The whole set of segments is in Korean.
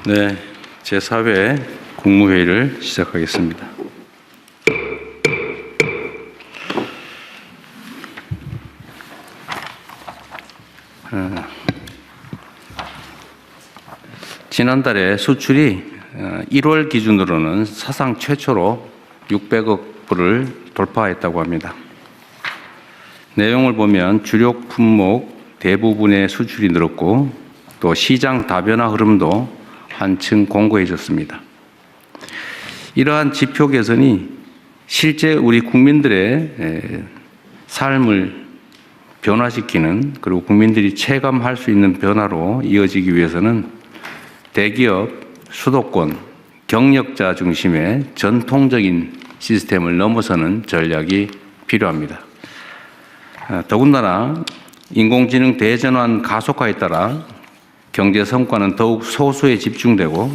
네, 제4회 국무회의를 시작하겠습니다. 지난달에 수출이 1월 기준으로는 사상 최초로 600억 불을 돌파했다고 합니다. 내용을 보면 주력 품목 대부분의 수출이 늘었고 또 시장 다변화 흐름도 한층 공고해졌습니다. 이러한 지표 개선이 실제 우리 국민들의 삶을 변화시키는, 그리고 국민들이 체감할 수 있는 변화로 이어지기 위해서는 대기업, 수도권, 경력자 중심의 전통적인 시스템을 넘어서는 전략이 필요합니다. 더군다나 인공지능 대전환 가속화에 따라 경제 성과는 더욱 소수에 집중되고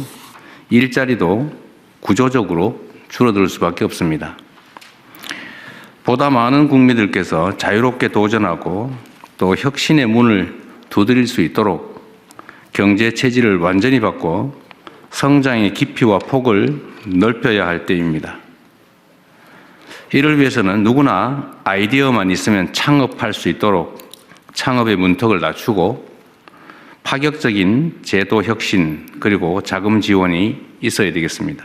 일자리도 구조적으로 줄어들 수밖에 없습니다. 보다 많은 국민들께서 자유롭게 도전하고 또 혁신의 문을 두드릴 수 있도록 경제 체질을 완전히 바꿔 성장의 깊이와 폭을 넓혀야 할 때입니다. 이를 위해서는 누구나 아이디어만 있으면 창업할 수 있도록 창업의 문턱을 낮추고 파격적인 제도 혁신 그리고 자금 지원이 있어야 되겠습니다.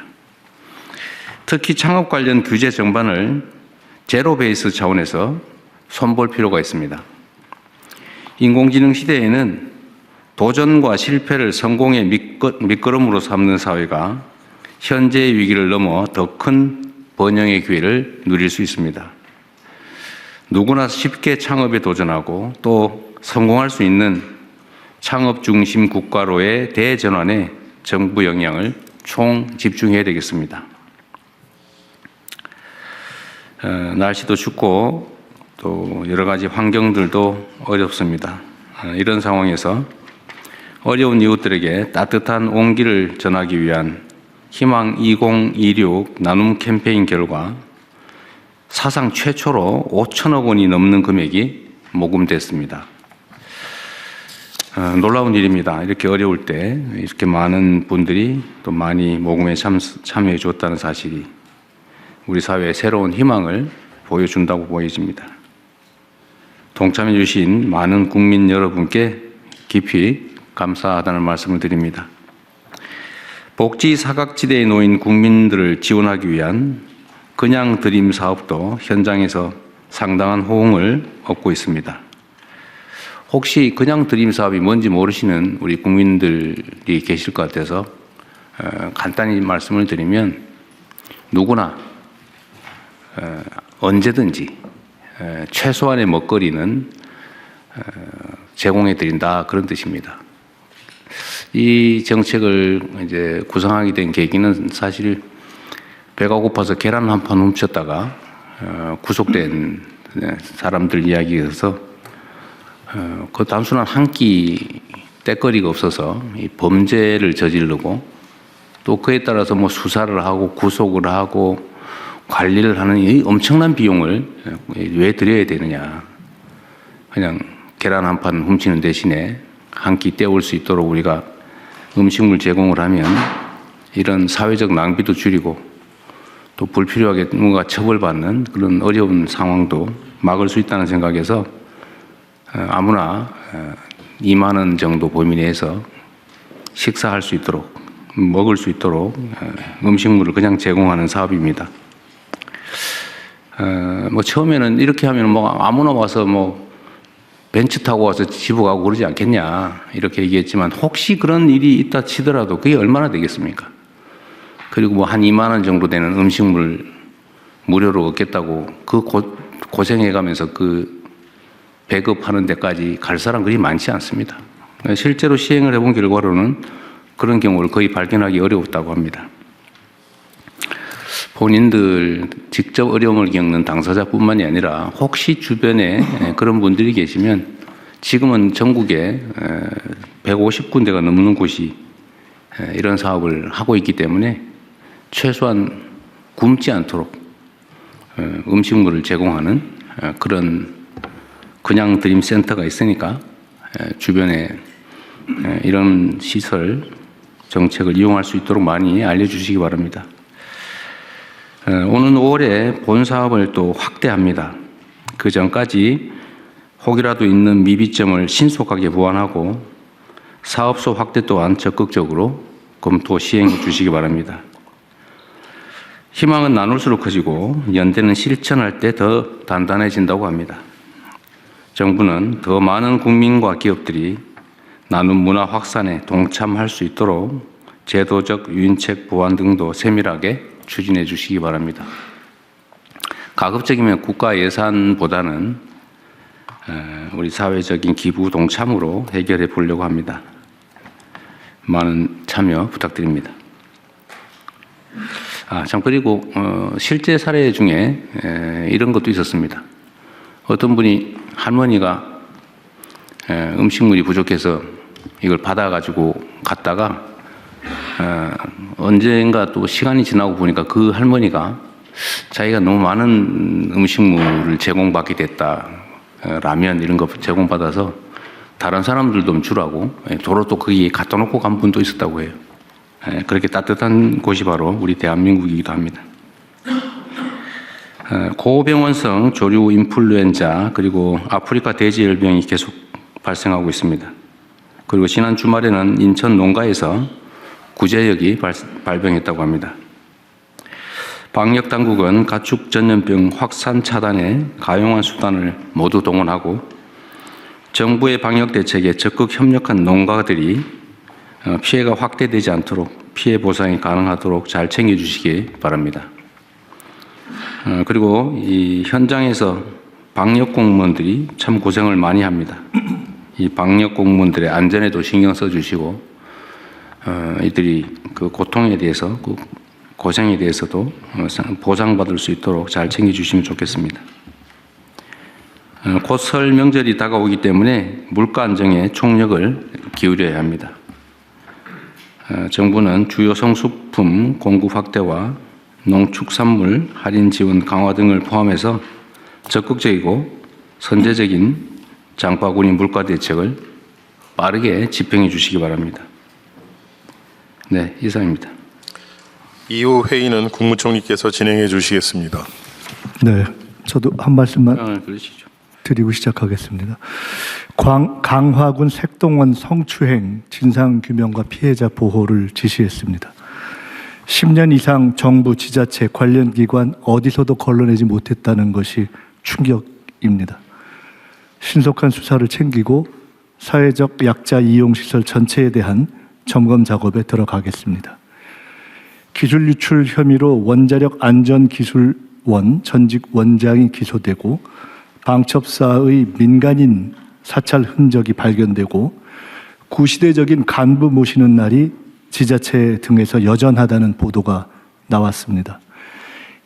특히 창업 관련 규제 전반을 제로 베이스 차원에서 손볼 필요가 있습니다. 인공지능 시대에는 도전과 실패를 성공의 밑거름으로 삼는 사회가 현재의 위기를 넘어 더 큰 번영의 기회를 누릴 수 있습니다. 누구나 쉽게 창업에 도전하고 또 성공할 수 있는 창업 중심 국가로의 대전환에 정부 역량을 총 집중해야 되겠습니다. 날씨도 춥고 또 여러 가지 환경들도 어렵습니다. 이런 상황에서 어려운 이웃들에게 따뜻한 온기를 전하기 위한 희망 2026 나눔 캠페인 결과 사상 최초로 5천억 원이 넘는 금액이 모금됐습니다. 놀라운 일입니다. 이렇게 어려울 때 이렇게 많은 분들이 또 많이 모금에 참여해 줬다는 사실이 우리 사회에 새로운 희망을 보여준다고 보여집니다. 동참해 주신 많은 국민 여러분께 깊이 감사하다는 말씀을 드립니다. 복지 사각지대에 놓인 국민들을 지원하기 위한 그냥 드림 사업도 현장에서 상당한 호응을 얻고 있습니다. 혹시 그냥 드림 사업이 뭔지 모르시는 우리 국민들이 계실 것 같아서 간단히 말씀을 드리면 누구나 언제든지 최소한의 먹거리는 제공해 드린다, 그런 뜻입니다. 이 정책을 이제 구상하게 된 계기는 사실 배가 고파서 계란 한 판 훔쳤다가 구속된 사람들 이야기여서 그 단순한 한 끼 때거리가 없어서 이 범죄를 저지르고 또 그에 따라서 뭐 수사를 하고 구속을 하고 관리를 하는 이 엄청난 비용을 왜 드려야 되느냐. 그냥 계란 한 판 훔치는 대신에 한 끼 때울 수 있도록 우리가 음식물 제공을 하면 이런 사회적 낭비도 줄이고 또 불필요하게 누군가 처벌받는 그런 어려운 상황도 막을 수 있다는 생각에서 아무나 2만 원 정도 범위 내에서 식사할 수 있도록, 먹을 수 있도록 음식물을 그냥 제공하는 사업입니다. 뭐 처음에는 이렇게 하면 뭐 아무나 와서 뭐 벤츠 타고 와서 집어가고 그러지 않겠냐 이렇게 얘기했지만 혹시 그런 일이 있다 치더라도 그게 얼마나 되겠습니까? 그리고 뭐 한 2만 원 정도 되는 음식물 무료로 얻겠다고 그 고생해가면서 그 배급하는 데까지 갈 사람 그리 많지 않습니다. 실제로 시행을 해본 결과로는 그런 경우를 거의 발견하기 어려웠다고 합니다. 본인들 직접 어려움을 겪는 당사자뿐만이 아니라 혹시 주변에 그런 분들이 계시면 지금은 전국에 150군데가 넘는 곳이 이런 사업을 하고 있기 때문에 최소한 굶지 않도록 음식물을 제공하는 그런 그냥 드림 센터가 있으니까 주변에 이런 시설 정책을 이용할 수 있도록 많이 알려주시기 바랍니다. 오는 5월에 본 사업을 또 확대합니다. 그 전까지 혹이라도 있는 미비점을 신속하게 보완하고 사업소 확대 또한 적극적으로 검토 시행해 주시기 바랍니다. 희망은 나눌수록 커지고 연대는 실천할 때 더 단단해진다고 합니다. 정부는 더 많은 국민과 기업들이 나눔 문화 확산에 동참할 수 있도록 제도적 유인책 보완 등도 세밀하게 추진해 주시기 바랍니다. 가급적이면 국가 예산보다는 우리 사회적인 기부 동참으로 해결해 보려고 합니다. 많은 참여 부탁드립니다. 참 그리고 실제 사례 중에 이런 것도 있었습니다. 어떤 분이 할머니가 음식물이 부족해서 이걸 받아가지고 갔다가 언젠가 또 시간이 지나고 보니까 그 할머니가 자기가 너무 많은 음식물을 제공받게 됐다. 라면 이런 거 제공받아서 다른 사람들도 좀 주라고 도로 또 거기에 갖다 놓고 간 분도 있었다고 해요. 그렇게 따뜻한 곳이 바로 우리 대한민국이기도 합니다. 고병원성 조류 인플루엔자 그리고 아프리카 돼지열병이 계속 발생하고 있습니다. 그리고 지난 주말에는 인천 농가에서 구제역이 발병했다고 합니다. 방역당국은 가축 전염병 확산 차단에 가용한 수단을 모두 동원하고 정부의 방역 대책에 적극 협력한 농가들이 피해가 확대되지 않도록 피해 보상이 가능하도록 잘 챙겨주시기 바랍니다. 그리고 이 현장에서 방역 공무원들이 참 고생을 많이 합니다. 이 방역 공무원들의 안전에도 신경 써주시고 이들이 그 고통에 대해서 그 고생에 대해서도 보상받을 수 있도록 잘 챙겨주시면 좋겠습니다. 곧 설 명절이 다가오기 때문에 물가 안정에 총력을 기울여야 합니다. 정부는 주요 성수품 공급 확대와 농축산물 할인 지원 강화 등을 포함해서 적극적이고 선제적인 장바구니 물가 대책을 빠르게 집행해 주시기 바랍니다. 네, 이상입니다. 이후 회의는 국무총리께서 진행해 주시겠습니다. 네, 저도 한 말씀만 그러시죠. 드리고 시작하겠습니다. 강화군 색동원 성추행 진상규명과 피해자 보호를 지시했습니다. 10년 이상 정부, 지자체, 관련 기관 어디서도 걸러내지 못했다는 것이 충격입니다. 신속한 수사를 챙기고 사회적 약자 이용시설 전체에 대한 점검 작업에 들어가겠습니다. 기술 유출 혐의로 원자력 안전기술원 전직 원장이 기소되고 방첩사의 민간인 사찰 흔적이 발견되고 구시대적인 간부 모시는 날이 지자체 등에서 여전하다는 보도가 나왔습니다.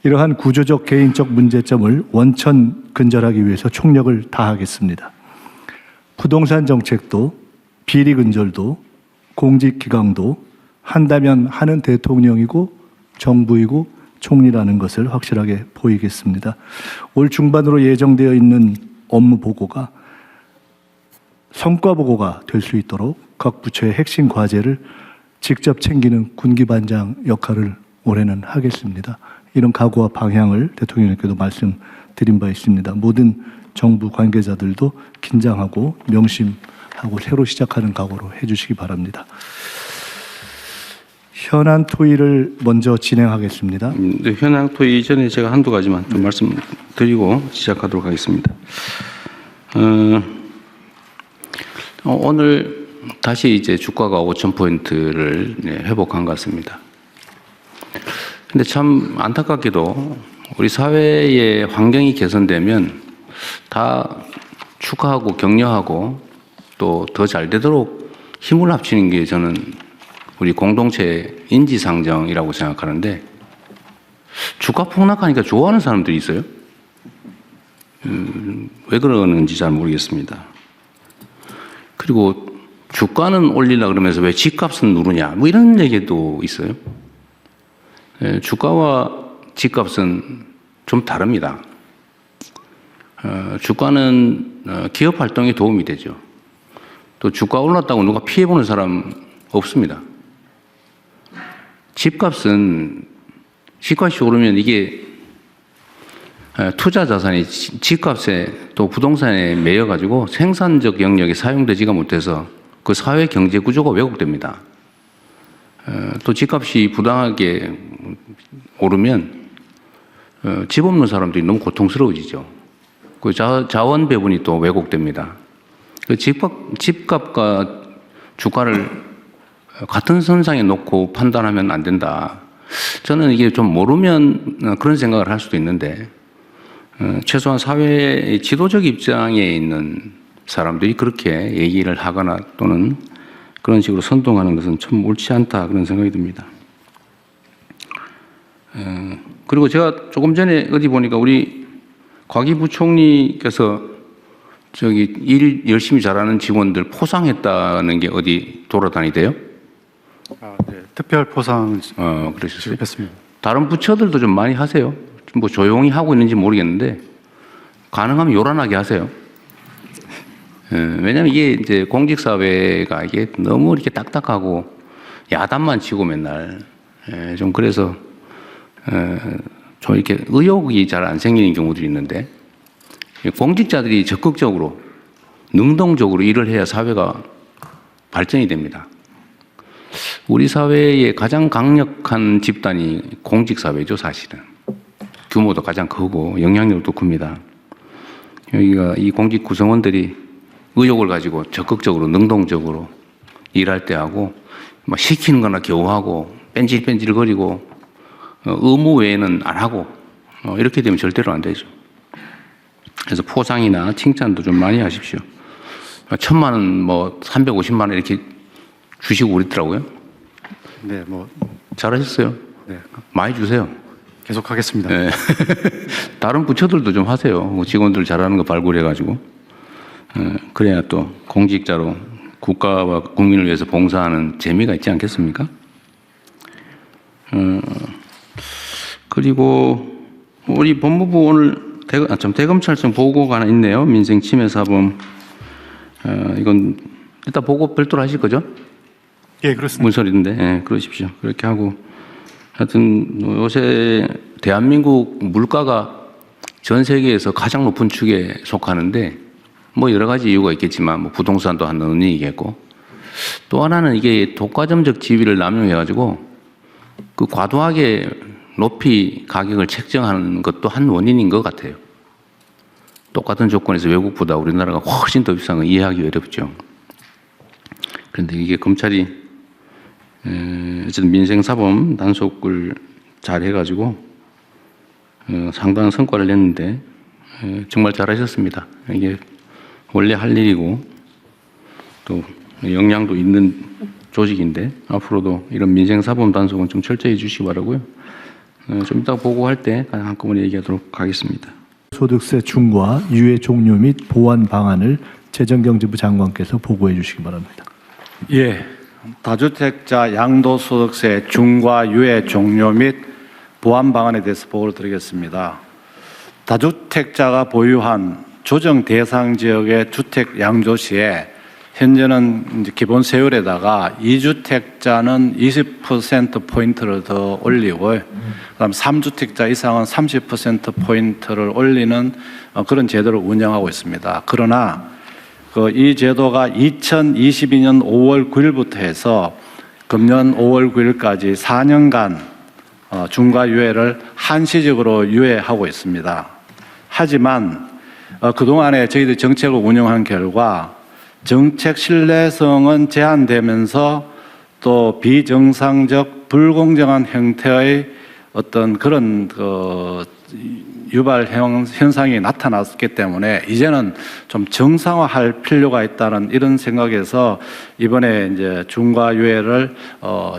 이러한 구조적 개인적 문제점을 원천 근절하기 위해서 총력을 다하겠습니다. 부동산 정책도 비리 근절도 공직기강도 한다면 하는 대통령이고 정부이고 총리라는 것을 확실하게 보이겠습니다. 올 중반으로 예정되어 있는 업무 보고가 성과 보고가 될 수 있도록 각 부처의 핵심 과제를 직접 챙기는 군기반장 역할을 올해는 하겠습니다. 이런 각오와 방향을 대통령님께도 말씀드린 바 있습니다. 모든 정부 관계자들도 긴장하고 명심하고 새로 시작하는 각오로 해주시기 바랍니다. 현안 토의를 먼저 진행하겠습니다. 네, 현안 토의 이전에 제가 한두 가지만 좀 말씀드리고 시작하도록 하겠습니다. 오늘 다시 이제 주가가 5,000포인트를 회복한 것 같습니다. 근데 참 안타깝게도 우리 사회의 환경이 개선되면 다 축하하고 격려하고 또 더 잘 되도록 힘을 합치는 게 저는 우리 공동체 인지상정이라고 생각하는데 주가 폭락하니까 좋아하는 사람들이 있어요. 왜 그러는지 잘 모르겠습니다. 그리고 주가는 올리려고 그러면서 왜 집값은 누르냐 뭐 이런 얘기도 있어요. 주가와 집값은 좀 다릅니다. 주가는 기업 활동에 도움이 되죠. 또 주가 올랐다고 누가 피해보는 사람 없습니다. 집값은 집값이 오르면 이게 투자 자산이 집값에 또 부동산에 매여 가지고 생산적 영역에 사용되지가 못해서 그 사회 경제 구조가 왜곡됩니다. 또 집값이 부당하게 오르면 집 없는 사람들이 너무 고통스러워지죠. 그 자원 배분이 또 왜곡됩니다. 그 집값과 주가를 같은 선상에 놓고 판단하면 안 된다. 저는 이게 좀 모르면 그런 생각을 할 수도 있는데 최소한 사회의 지도적 입장에 있는 사람들이 그렇게 얘기를 하거나 또는 그런 식으로 선동하는 것은 참 옳지 않다 그런 생각이 듭니다. 그리고 제가 조금 전에 어디 보니까 우리 곽이 부총리께서 저기 일 열심히 잘하는 직원들 포상했다는 게 어디 돌아다니대요? 네. 특별 포상 그러셨어요? 지급했습니다. 다른 부처들도 좀 많이 하세요. 뭐 조용히 하고 있는지 모르겠는데 가능하면 요란하게 하세요. 왜냐하면 이게 이제 공직사회가 이게 너무 이렇게 딱딱하고 야단만 치고 맨날 좀 그래서 좀 이렇게 의욕이 잘 안 생기는 경우들이 있는데 공직자들이 적극적으로 능동적으로 일을 해야 사회가 발전이 됩니다. 우리 사회의 가장 강력한 집단이 공직사회죠, 사실은. 규모도 가장 크고 영향력도 큽니다. 여기가 이 공직 구성원들이 의욕을 가지고 적극적으로 능동적으로 일할 때 하고 막 시키는 거나 겨우 하고 뺀질뺀질거리고 의무 외에는 안 하고 이렇게 되면 절대로 안 되죠. 그래서 포상이나 칭찬도 좀 많이 하십시오. 1,000만 원, 뭐 350만 원 이렇게 주시고 그랬더라고요. 네, 뭐 잘하셨어요. 네, 많이 주세요. 계속하겠습니다. 네. 다른 부처들도 좀 하세요. 직원들 잘하는 거 발굴해가지고. 그래야 또 공직자로 국가와 국민을 위해서 봉사하는 재미가 있지 않겠습니까? 그리고 우리 법무부 오늘 대검찰청 보고가 하나 있네요. 민생침해사범. 이건 일단 보고 별도로 하실 거죠? 예, 그렇습니다. 문서인데, 예, 그러십시오. 그렇게 하고. 하여튼 요새 대한민국 물가가 전 세계에서 가장 높은 축에 속하는데 뭐 여러 가지 이유가 있겠지만 뭐 부동산도 한 원인이겠고 또 하나는 이게 독과점적 지위를 남용해가지고 그 과도하게 높이 가격을 책정하는 것도 한 원인인 것 같아요. 똑같은 조건에서 외국보다 우리나라가 훨씬 더 비싼 건 이해하기 어렵죠. 그런데 이게 검찰이 어쨌든 민생사범 단속을 잘 해가지고 상당한 성과를 냈는데 정말 잘하셨습니다. 이게 원래 할 일이고 또 역량도 있는 조직인데 앞으로도 이런 민생사범 단속은 좀 철저히 해주시기 바라고요. 좀 이따 보고할 때 한꺼번에 얘기하도록 하겠습니다. 소득세 중과 유예 종료 및 보완 방안을 재정경제부 장관께서 보고해 주시기 바랍니다. 예, 다주택자 양도소득세 중과 유예 종료 및 보완 방안에 대해서 보고를 드리겠습니다. 다주택자가 보유한 조정 대상 지역의 주택 양도 시에 현재는 이제 기본 세율에다가 2주택자는 20% 포인트를 더 올리고, 그다음 3주택자 이상은 30% 포인트를 올리는 그런 제도를 운영하고 있습니다. 그러나 이 제도가 2022년 5월 9일부터 해서 금년 5월 9일까지 4년간 중과 유예를 한시적으로 유예하고 있습니다. 하지만 그동안에 저희들이 정책을 운영한 결과 정책 신뢰성은 제한되면서 또 비정상적 불공정한 형태의 어떤 그런 유발 현상이 나타났기 때문에 이제는 좀 정상화할 필요가 있다는 이런 생각에서 이번에 이제 중과 유예를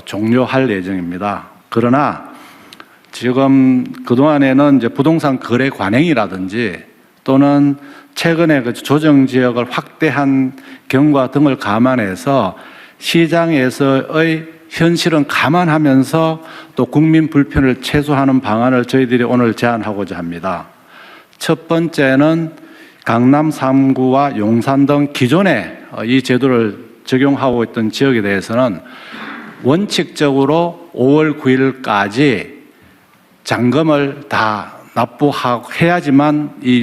종료할 예정입니다. 그러나 지금 그동안에는 이제 부동산 거래 관행이라든지 또는 최근에 그 조정 지역을 확대한 경과 등을 감안해서 시장에서의 현실은 감안하면서 또 국민 불편을 최소화하는 방안을 저희들이 오늘 제안하고자 합니다. 첫 번째는 강남 3구와 용산 등 기존에 이 제도를 적용하고 있던 지역에 대해서는 원칙적으로 5월 9일까지 잔금을 다 납부해야지만 이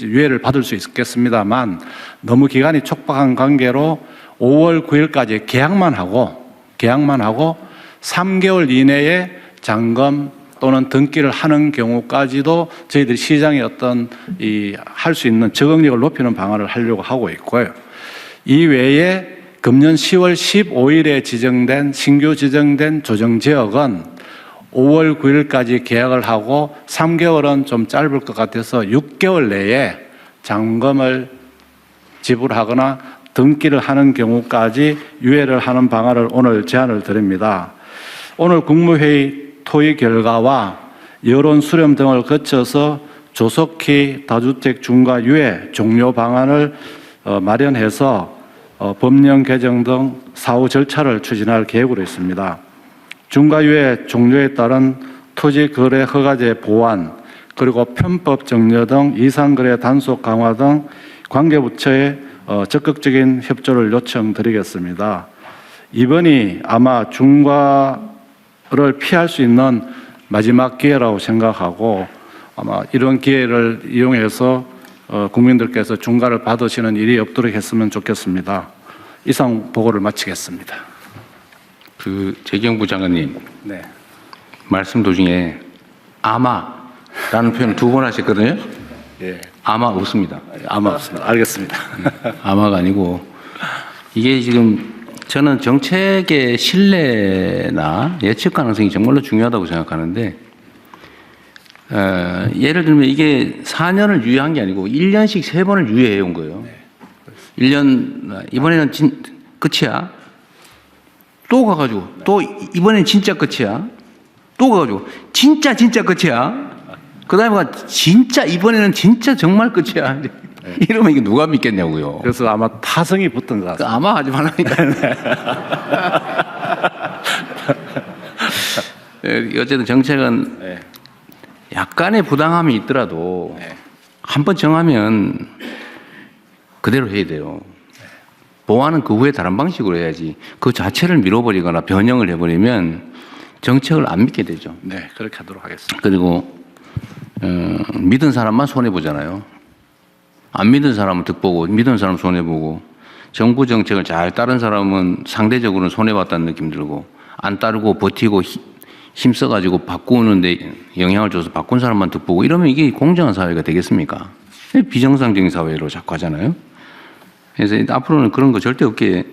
유예를 받을 수 있겠습니다만 너무 기간이 촉박한 관계로 5월 9일까지 계약만 하고 3개월 이내에 잔금 또는 등기를 하는 경우까지도 저희들이 시장의 어떤 할 수 있는 적응력을 높이는 방안을 하려고 하고 있고요. 이 외에 금년 10월 15일에 신규 지정된 조정지역은 5월 9일까지 계약을 하고 3개월은 좀 짧을 것 같아서 6개월 내에 잔금을 지불하거나 등기를 하는 경우까지 유예를 하는 방안을 오늘 제안을 드립니다. 오늘 국무회의 토의 결과와 여론 수렴 등을 거쳐서 조속히 다주택 중과 유예 종료 방안을 마련해서 법령 개정 등 사후 절차를 추진할 계획으로 있습니다. 중과유예 종료에 따른 토지거래 허가제 보완 그리고 편법 정려 등 이상거래 단속 강화 등 관계부처에 적극적인 협조를 요청드리겠습니다. 이번이 아마 중과를 피할 수 있는 마지막 기회라고 생각하고 아마 이런 기회를 이용해서 국민들께서 중과를 받으시는 일이 없도록 했으면 좋겠습니다. 이상 보고를 마치겠습니다. 재경부 장관님 네. 말씀 도중에 아마라는 표현을 2번 하셨거든요. 예. 아마 없습니다. 아마 없습니다. 알겠습니다. 아마가 아니고 이게 지금 저는 정책의 신뢰나 예측 가능성이 정말로 중요하다고 생각하는데 예를 들면 이게 4년을 유예한 게 아니고 1년씩 3번을 유예해 온 거예요. 1년 이번에는 끝이야. 또 가가지고 또 이번엔 진짜 끝이야. 또 가가지고 진짜 끝이야. 그다음에 진짜 이번에는 진짜 정말 끝이야. 이러면 이게 누가 믿겠냐고요. 그래서 아마 타성이 붙은 것 같습니다. 아마 하지 말라니까. 어쨌든 정책은 약간의 부당함이 있더라도 한번 정하면 그대로 해야 돼요. 보완은 그 후에 다른 방식으로 해야지. 그 자체를 밀어버리거나 변형을 해버리면 정책을 안 믿게 되죠. 네, 그렇게 하도록 하겠습니다. 그리고 믿은 사람만 손해보잖아요. 안 믿은 사람은 득보고 믿은 사람은 손해보고 정부 정책을 잘 따른 사람은 상대적으로는 손해봤다는 느낌 들고 안 따르고 버티고 힘써가지고 바꾸는데 영향을 줘서 바꾼 사람만 득보고 이러면 이게 공정한 사회가 되겠습니까? 비정상적인 사회로 자꾸 하잖아요. 그래서 앞으로는 그런 거 절대 없게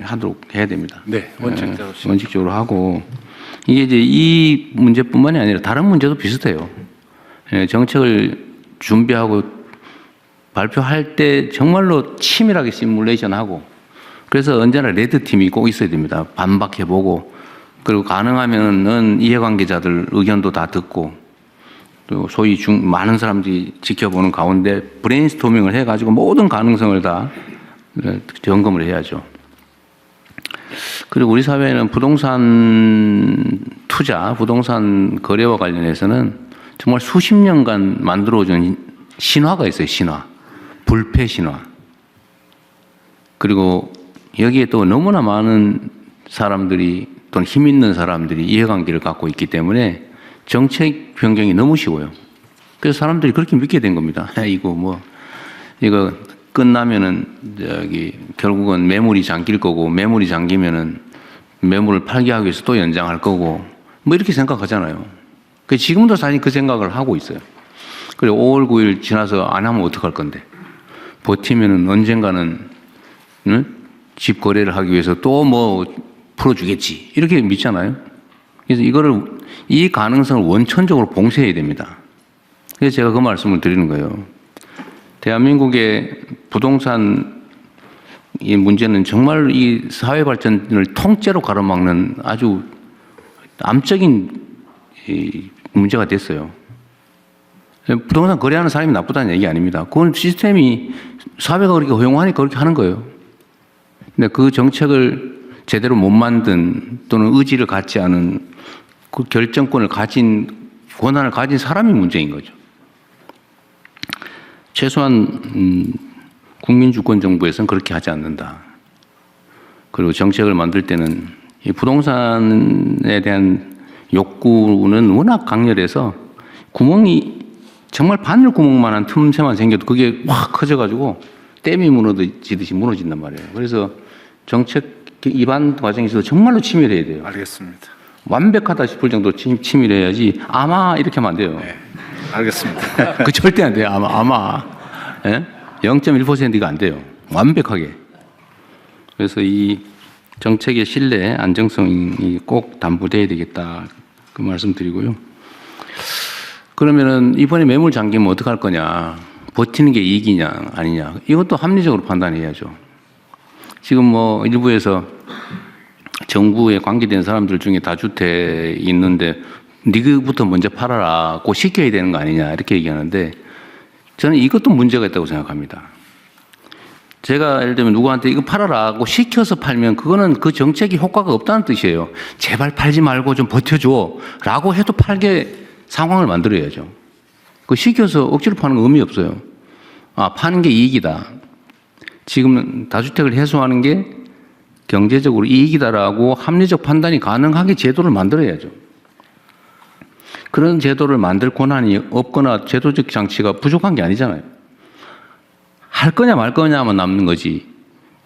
하도록 해야 됩니다. 네, 원칙대로. 원칙적으로 하고 이게 이제 이 문제뿐만이 아니라 다른 문제도 비슷해요. 정책을 준비하고 발표할 때 정말로 치밀하게 시뮬레이션하고 그래서 언제나 레드팀이 꼭 있어야 됩니다. 반박해보고 그리고 가능하면은 이해관계자들 의견도 다 듣고 또 소위 많은 사람들이 지켜보는 가운데 브레인스토밍을 해가지고 모든 가능성을 다 점검을 해야죠. 그리고 우리 사회는 부동산 투자, 부동산 거래와 관련해서는 정말 수십 년간 만들어준 신화가 있어요. 신화. 불패 신화. 그리고 여기에 또 너무나 많은 사람들이 또는 힘 있는 사람들이 이해관계를 갖고 있기 때문에 정책 변경이 너무 쉬워요. 그래서 사람들이 그렇게 믿게 된 겁니다. 이거 끝나면은 결국은 매물이 잠길 거고 매물이 잠기면은 매물을 팔게 하기 위해서 또 연장할 거고 뭐 이렇게 생각하잖아요. 지금도 사실 그 생각을 하고 있어요. 그리고 5월 9일 지나서 안 하면 어떡할 건데 버티면은 언젠가는 집 거래를 하기 위해서 또 뭐 풀어주겠지 이렇게 믿잖아요. 그래서 이 가능성을 원천적으로 봉쇄해야 됩니다. 그래서 제가 그 말씀을 드리는 거예요. 대한민국의 부동산 이 문제는 정말 이 사회 발전을 통째로 가로막는 아주 암적인 문제가 됐어요. 부동산 거래하는 사람이 나쁘다는 얘기 아닙니다. 그건 시스템이 사회가 그렇게 허용하니까 그렇게 하는 거예요. 근데 그 정책을 제대로 못 만든 또는 의지를 갖지 않은 그 결정권을 권한을 가진 사람이 문제인 거죠. 최소한 국민주권 정부에서는 그렇게 하지 않는다. 그리고 정책을 만들 때는 이 부동산에 대한 욕구는 워낙 강렬해서 구멍이 정말 바늘 구멍만한 틈새만 생겨도 그게 확 커져가지고 댐이 무너지듯이 무너진단 말이에요. 그래서 정책 입안 과정에서도 정말로 치밀해야 돼요. 알겠습니다. 완벽하다 싶을 정도로 치밀해야지 아마 이렇게 하면 안 돼요. 네, 알겠습니다. 그 절대 안 돼요. 아마. 예? 0.1%가 안 돼요. 완벽하게. 그래서 이 정책의 신뢰, 안정성이 꼭 담보돼야 되겠다. 그 말씀 드리고요. 그러면은 이번에 매물 잠기면 어떡할 거냐. 버티는 게 이익이냐, 아니냐. 이것도 합리적으로 판단해야죠. 지금 뭐 일부에서 정부에 관계된 사람들 중에 다주택 있는데 니그부터 먼저 팔아라고 시켜야 되는 거 아니냐 이렇게 얘기하는데 저는 이것도 문제가 있다고 생각합니다. 제가 예를 들면 누구한테 이거 팔아라고 시켜서 팔면 그거는 그 정책이 효과가 없다는 뜻이에요. 제발 팔지 말고 좀 버텨줘 라고 해도 팔게 상황을 만들어야죠. 그 시켜서 억지로 파는 거 의미 없어요. 아, 파는 게 이익이다. 지금 다주택을 해소하는 게 경제적으로 이익이다라고 합리적 판단이 가능하게 제도를 만들어야죠. 그런 제도를 만들 권한이 없거나 제도적 장치가 부족한 게 아니잖아요. 할 거냐 말 거냐만 남는 거지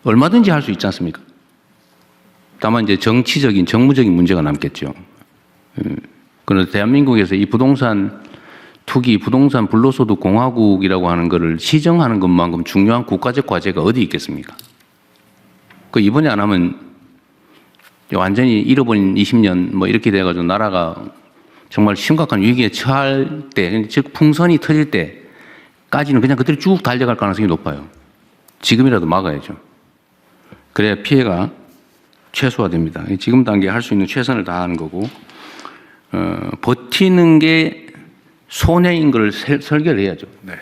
얼마든지 할 수 있지 않습니까? 다만 이제 정치적인 정무적인 문제가 남겠죠. 그런데 대한민국에서 이 부동산 투기, 부동산 불로소득 공화국이라고 하는 것을 시정하는 것만큼 중요한 국가적 과제가 어디 있겠습니까? 그 이번에 안 하면 완전히 잃어버린 20년 뭐 이렇게 돼가지고 나라가 정말 심각한 위기에 처할 때, 즉 풍선이 터질 때까지는 그냥 그대로 쭉 달려갈 가능성이 높아요. 지금이라도 막아야죠. 그래야 피해가 최소화됩니다. 지금 단계에 할 수 있는 최선을 다하는 거고, 버티는 게 손해인 걸 설계를 해야죠. 네.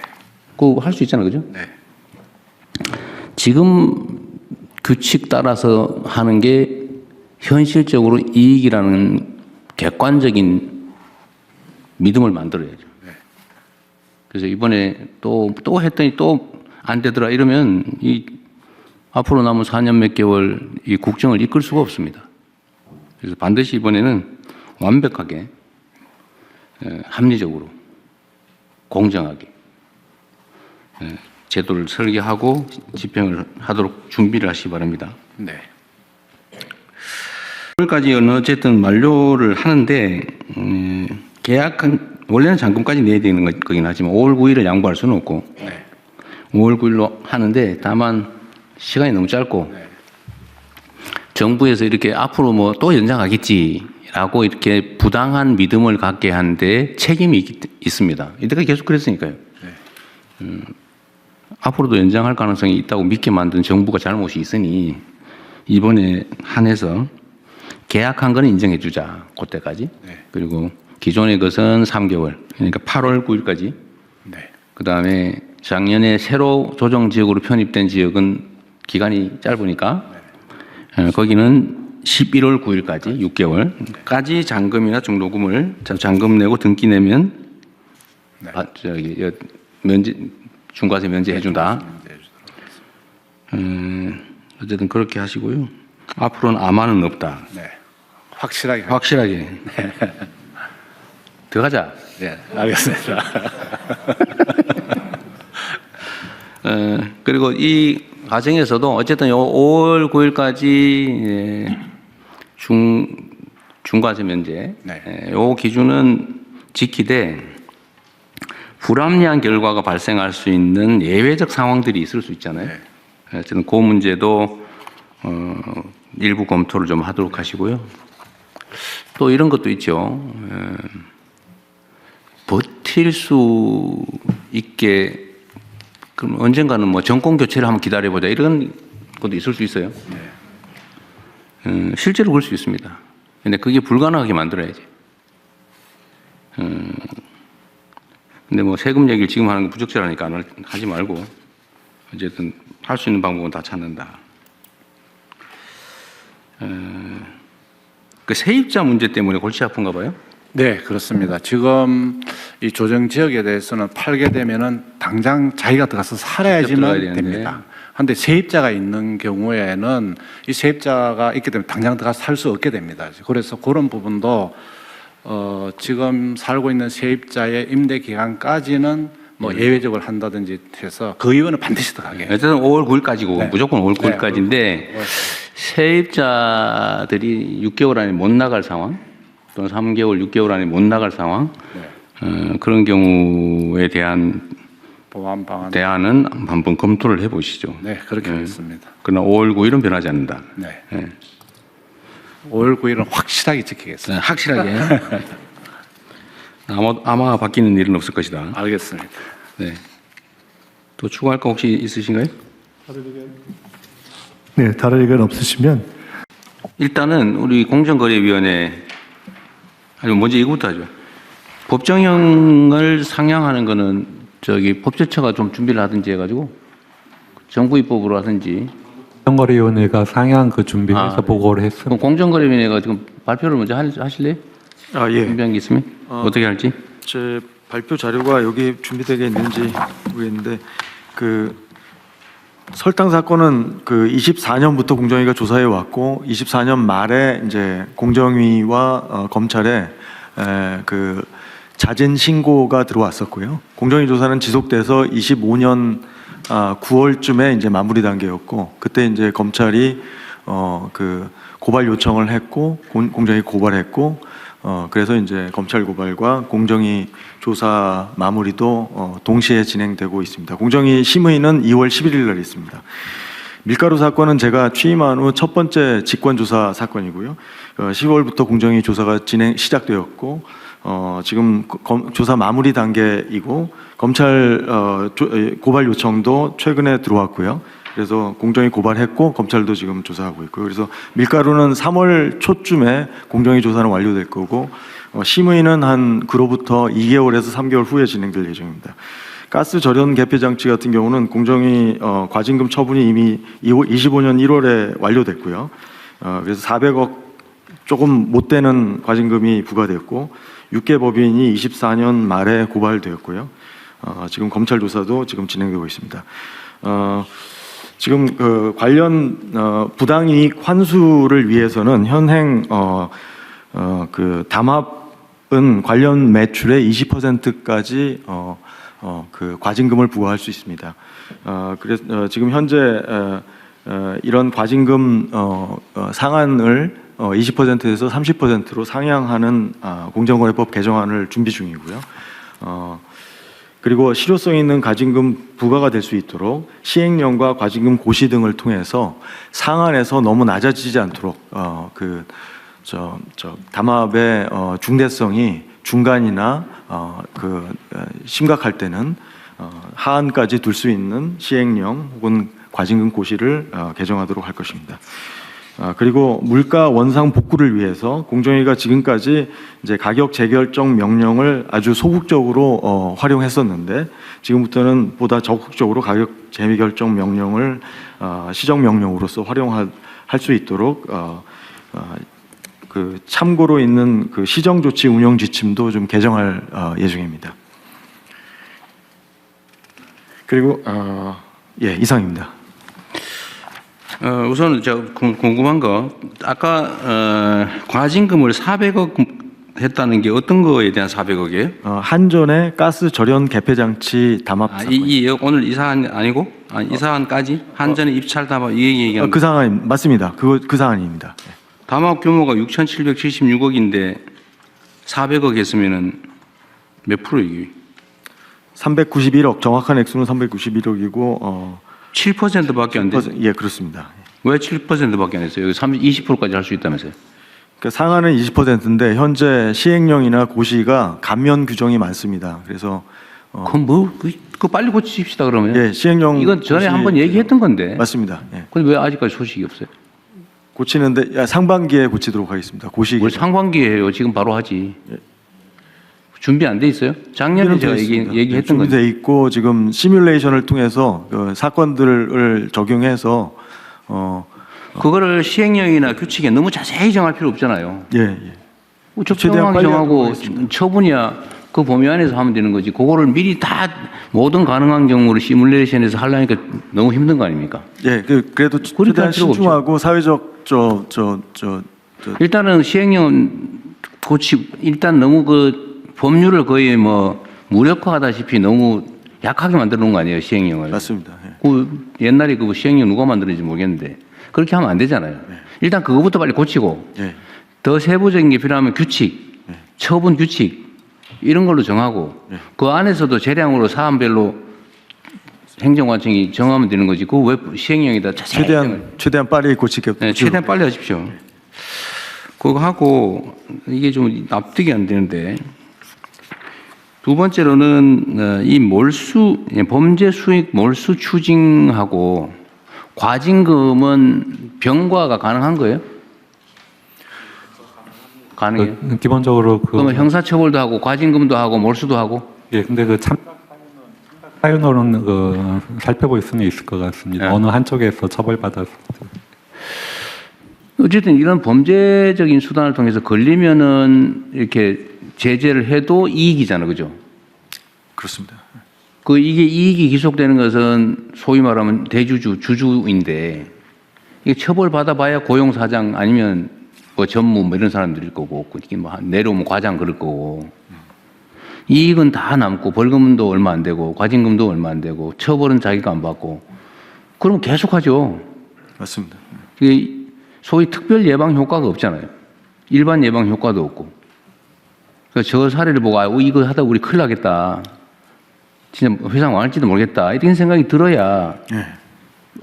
그거 할 수 있잖아요. 그죠? 네. 지금 규칙 따라서 하는 게 현실적으로 이익이라는 객관적인 믿음을 만들어야죠. 네. 그래서 이번에 또 했더니 또 안 되더라 이러면 이 앞으로 남은 4년 몇 개월 이 국정을 이끌 수가 없습니다. 그래서 반드시 이번에는 완벽하게 합리적으로 공정하게 제도를 설계하고 집행을 하도록 준비를 하시기 바랍니다. 네. 오늘까지는 어쨌든 만료를 하는데 계약한 원래는 잔금까지 내야 되는 거긴 하지만 5월 9일을 양보할 수는 없고 네. 5월 9일로 하는데 다만 시간이 너무 짧고 정부에서 이렇게 앞으로 뭐 또 연장하겠지라고 이렇게 부당한 믿음을 갖게 하는데 책임이 있습니다. 이때까지 계속 그랬으니까요. 네. 앞으로도 연장할 가능성이 있다고 믿게 만든 정부가 잘못이 있으니 이번에 한해서 계약한 거는 인정해 주자. 그때까지. 네. 그리고 기존의 것은 3개월. 그러니까 8월 9일까지. 네. 그다음에 작년에 새로 조정 지역으로 편입된 지역은 기간이 짧으니까 거기는 11월 9일까지 6개월까지 잔금이나 중도금을 잔금 내고 등기 내면 네. 면제 중과세 면제해 준다. 어쨌든 그렇게 하시고요. 앞으로는 아마는 없다. 네. 확실하게. 확실하게. 들어가자. 네. 알겠습니다. 그리고 이 과정에서도 어쨌든 요 5월 9일까지 중과세 면제 네. 요 기준은 지키되 불합리한 결과가 발생할 수 있는 예외적 상황들이 있을 수 있잖아요. 네. 어쨌든 그 문제도 일부 검토를 좀 하도록 하시고요. 또 이런 것도 있죠. 버틸 수 있게 그럼 언젠가는 뭐 정권 교체를 한번 기다려보자 이런 것도 있을 수 있어요. 실제로 그럴 수 있습니다. 근데 그게 불가능하게 만들어야지. 근데 뭐 세금 얘기를 지금 하는 거 부적절하니까 하지 말고 어쨌든 할 수 있는 방법은 다 찾는다. 그 세입자 문제 때문에 골치 아픈가 봐요. 네, 그렇습니다. 지금 이 조정 지역에 대해서는 팔게 되면은 당장 자기가 들어가서 직접 들어가야 살아야지만 되는데. 됩니다. 그런데 세입자가 있는 경우에는 이 세입자가 있게 되면 당장 들어가서 살 수 없게 됩니다. 그래서 그런 부분도 지금 살고 있는 세입자의 임대 기간까지는 뭐 예외적으로 한다든지 해서 그 이유는 반드시 들어가게. 어쨌든 5월 9일까지고 네. 무조건 5월 9일까지인데 세입자들이 6개월 안에 못 나갈 상황 또는 3개월, 6개월 안에 못 나갈 상황 그런 경우에 대한 보완 방안. 대안은 한번 검토를 해보시죠. 네, 그렇게 하겠습니다. 그러나 5월 9일은 변하지 않는다. 네. 네. 5월 9일은 확실하게 지키겠습니다. 확실하게. 아마 바뀌는 일은 없을 것이다. 알겠습니다. 네. 또 추가할 거 혹시 있으신가요? 네, 다른 의견 없으시면 일단은 우리 공정거래위원회 아니 먼저 이거부터 하죠. 법정형을 상향하는 거는 법제처가 좀 준비를 하든지 해가지고 정부 입법으로 하든지. 공정거래위원회가 상향 그 준비해서 네. 보고를 했습니다. 그럼 공정거래위원회가 지금 발표를 먼저 하실래요? 예. 준비한 게 있으면 어떻게 할지? 제 발표 자료가 여기 준비되어 있는지 모르겠는데 그 설탕 사건은 그 24년부터 공정위가 조사해 왔고 24년 말에 이제 공정위와 검찰에 그 자진 신고가 들어왔었고요. 공정위 조사는 지속돼서 25년 9월쯤에 이제 마무리 단계였고 그때 이제 검찰이 그 고발 요청을 했고 공정위 고발했고 그래서 이제 검찰 고발과 공정위 조사 마무리도 동시에 진행되고 있습니다. 공정위 심의는 2월 11일 날 있습니다. 밀가루 사건은 제가 취임한 후 첫 번째 직권조사 사건이고요. 10월부터 공정위 조사가 시작되었고 지금 조사 마무리 단계이고 검찰 고발 요청도 최근에 들어왔고요. 그래서 공정위 고발했고 검찰도 지금 조사하고 있고요. 그래서 밀가루는 3월 초쯤에 공정위 조사는 완료될 거고 심의는 한 그로부터 2개월에서 3개월 후에 진행될 예정입니다. 가스 절연 개폐 장치 같은 경우는 공정위 과징금 처분이 이미 25년 1월에 완료됐고요. 그래서 400억 조금 못 되는 과징금이 부과됐고 6개 법인이 24년 말에 고발되었고요. 지금 검찰 조사도 지금 진행되고 있습니다. 지금 그 관련 부당이익 환수를 위해서는 현행 그 담합은 관련 매출의 20%까지 그 과징금을 부과할 수 있습니다. 그래서 지금 현재 이런 과징금 상한을 20%에서 30%로 상향하는 공정거래법 개정안을 준비 중이고요. 그리고 실효성 있는 과징금 부과가 될 수 있도록 시행령과 과징금 고시 등을 통해서 상한에서 너무 낮아지지 않도록 담합의 중대성이 중간이나 심각할 때는 하한까지 둘 수 있는 시행령 혹은 과징금 고시를 개정하도록 할 것입니다. 그리고 물가 원상 복구를 위해서 공정위가 지금까지 이제 가격 재결정 명령을 아주 소극적으로 활용했었는데 지금부터는 보다 적극적으로 가격 재결정 명령을 시정 명령으로서 활용할 수 있도록 그 참고로 있는 그 시정 조치 운영 지침도 좀 개정할 예정입니다. 그리고 이상입니다. 우선 제가 궁금한 거 아까 과징금을 400억 했다는 게 어떤 거에 대한 400억이에요? 한전의 가스 절연 개폐 장치 담합 사건. 오늘 이 사안 아니고 이 사안까지 한전의 입찰 담합 이 얘기하는 그 사안 맞습니다. 그 사안입니다. 담합 규모가 6,776억인데 400억 했으면은 몇 프로 이게? 391억 정확한 액수는 391억이고 7%밖에 안 돼. 예, 그렇습니다. 왜 7%밖에 안 했어요? 여기 20%까지 할 수 있다면서요? 그러니까 상한은 20%인데 현재 시행령이나 고시가 감면 규정이 많습니다. 그래서 그럼 그거 빨리 고치십시다 그러면. 예, 시행령 이건 전에 고시- 한번 얘기했던 건데. 맞습니다. 예. 근데 왜 아직까지 소식이 없어요? 고치는데 상반기에 고치도록 하겠습니다. 고시 뭘 상반기에 해요? 지금 바로 하지. 준비 안 돼 있어요? 작년에 제가 얘기했던 건데. 준비돼 있고 지금 시뮬레이션을 통해서 그 사건들을 적용해서 그거를 시행령이나 규칙에 너무 자세히 정할 필요 없잖아요. 예. 적정하게 최대한 빨리 정하고 하도록 하겠습니다. 처분이야 그 범위 안에서 하면 되는 거지. 그거를 미리 다 모든 가능한 경우를 시뮬레이션에서 하려니까 너무 힘든 거 아닙니까? 예, 그래도 그렇게 최대한 할 필요가 신중하고 사회적 일단은 시행령 일단 너무 그 법률을 거의 뭐 무력화하다시피 너무 약하게 만들어 놓은 거 아니에요, 시행령을. 맞습니다. 예. 그 옛날에 그 시행령 누가 만들었는지 모르겠는데 그렇게 하면 안 되잖아요. 일단 그거부터 빨리 고치고 예. 더 세부적인 게 필요하면 규칙, 처분 규칙 이런 걸로 정하고 그 안에서도 재량으로 사안별로 행정관청이 정하면 되는 거지. 그거 왜 시행령에다 자세히 최대한 빨리 고치게. 네, 최대한 빨리 하십시오. 그거 하고 이게 좀 납득이 안 되는데 두 번째로는 이 몰수 범죄 수익 몰수 추징하고 과징금은 병과가 가능한 거예요? 가능해요? 기본적으로 그러면 형사처벌도 하고 과징금도 하고 몰수도 하고? 예, 근데 그 사연으로는 살펴볼 수는 있을 것 같습니다. 네. 어느 한쪽에서 처벌받았을 때. 어쨌든 이런 범죄적인 수단을 통해서 걸리면은 이렇게 제재를 해도 이익이잖아, 그죠? 그렇습니다. 이게 이익이 기속되는 것은 소위 말하면 대주주, 주주인데 이게 처벌받아봐야 고용사장 아니면 뭐 전무 뭐 이런 사람들일 거고 이게 뭐 내려오면 과장 그럴 거고 이익은 다 남고 벌금도 얼마 안 되고 과징금도 얼마 안 되고 처벌은 자기가 안 받고 그러면 계속하죠. 맞습니다. 이게 소위 특별 예방 효과가 없잖아요. 일반 예방 효과도 없고. 그래서 저 사례를 보고 이거 하다 우리 큰일 나겠다. 진짜 회사 망할지도 모르겠다. 이런 생각이 들어야 예.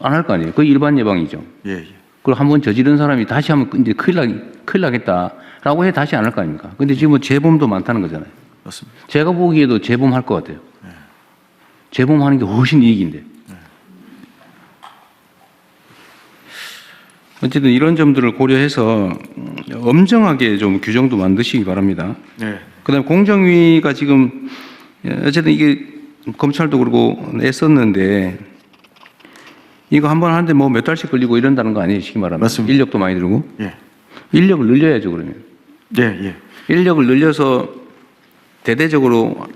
안 할 거 아니에요. 그게 일반 예방이죠. 예. 예. 그리고 한번 저지른 사람이 다시 하면 이제 큰일 나겠다라고 해 다시 안 할 거 아닙니까? 근데 지금 재범도 많다는 거잖아요. 맞습니다. 제가 보기에도 재범할 것 같아요. 재범하는 게 훨씬 이익인데. 어쨌든 이런 점들을 고려해서 엄정하게 좀 규정도 만드시기 바랍니다. 네. 그다음에 공정위가 지금 어쨌든 이게 검찰도 그러고 애썼는데 이거 한 번 하는데 뭐 몇 달씩 걸리고 이런다는 거 아니에요, 쉽게 말하면. 맞습니다. 인력도 많이 들고. 예. 인력을 늘려야죠, 그러면. 예. 예. 인력을 늘려서 대대적으로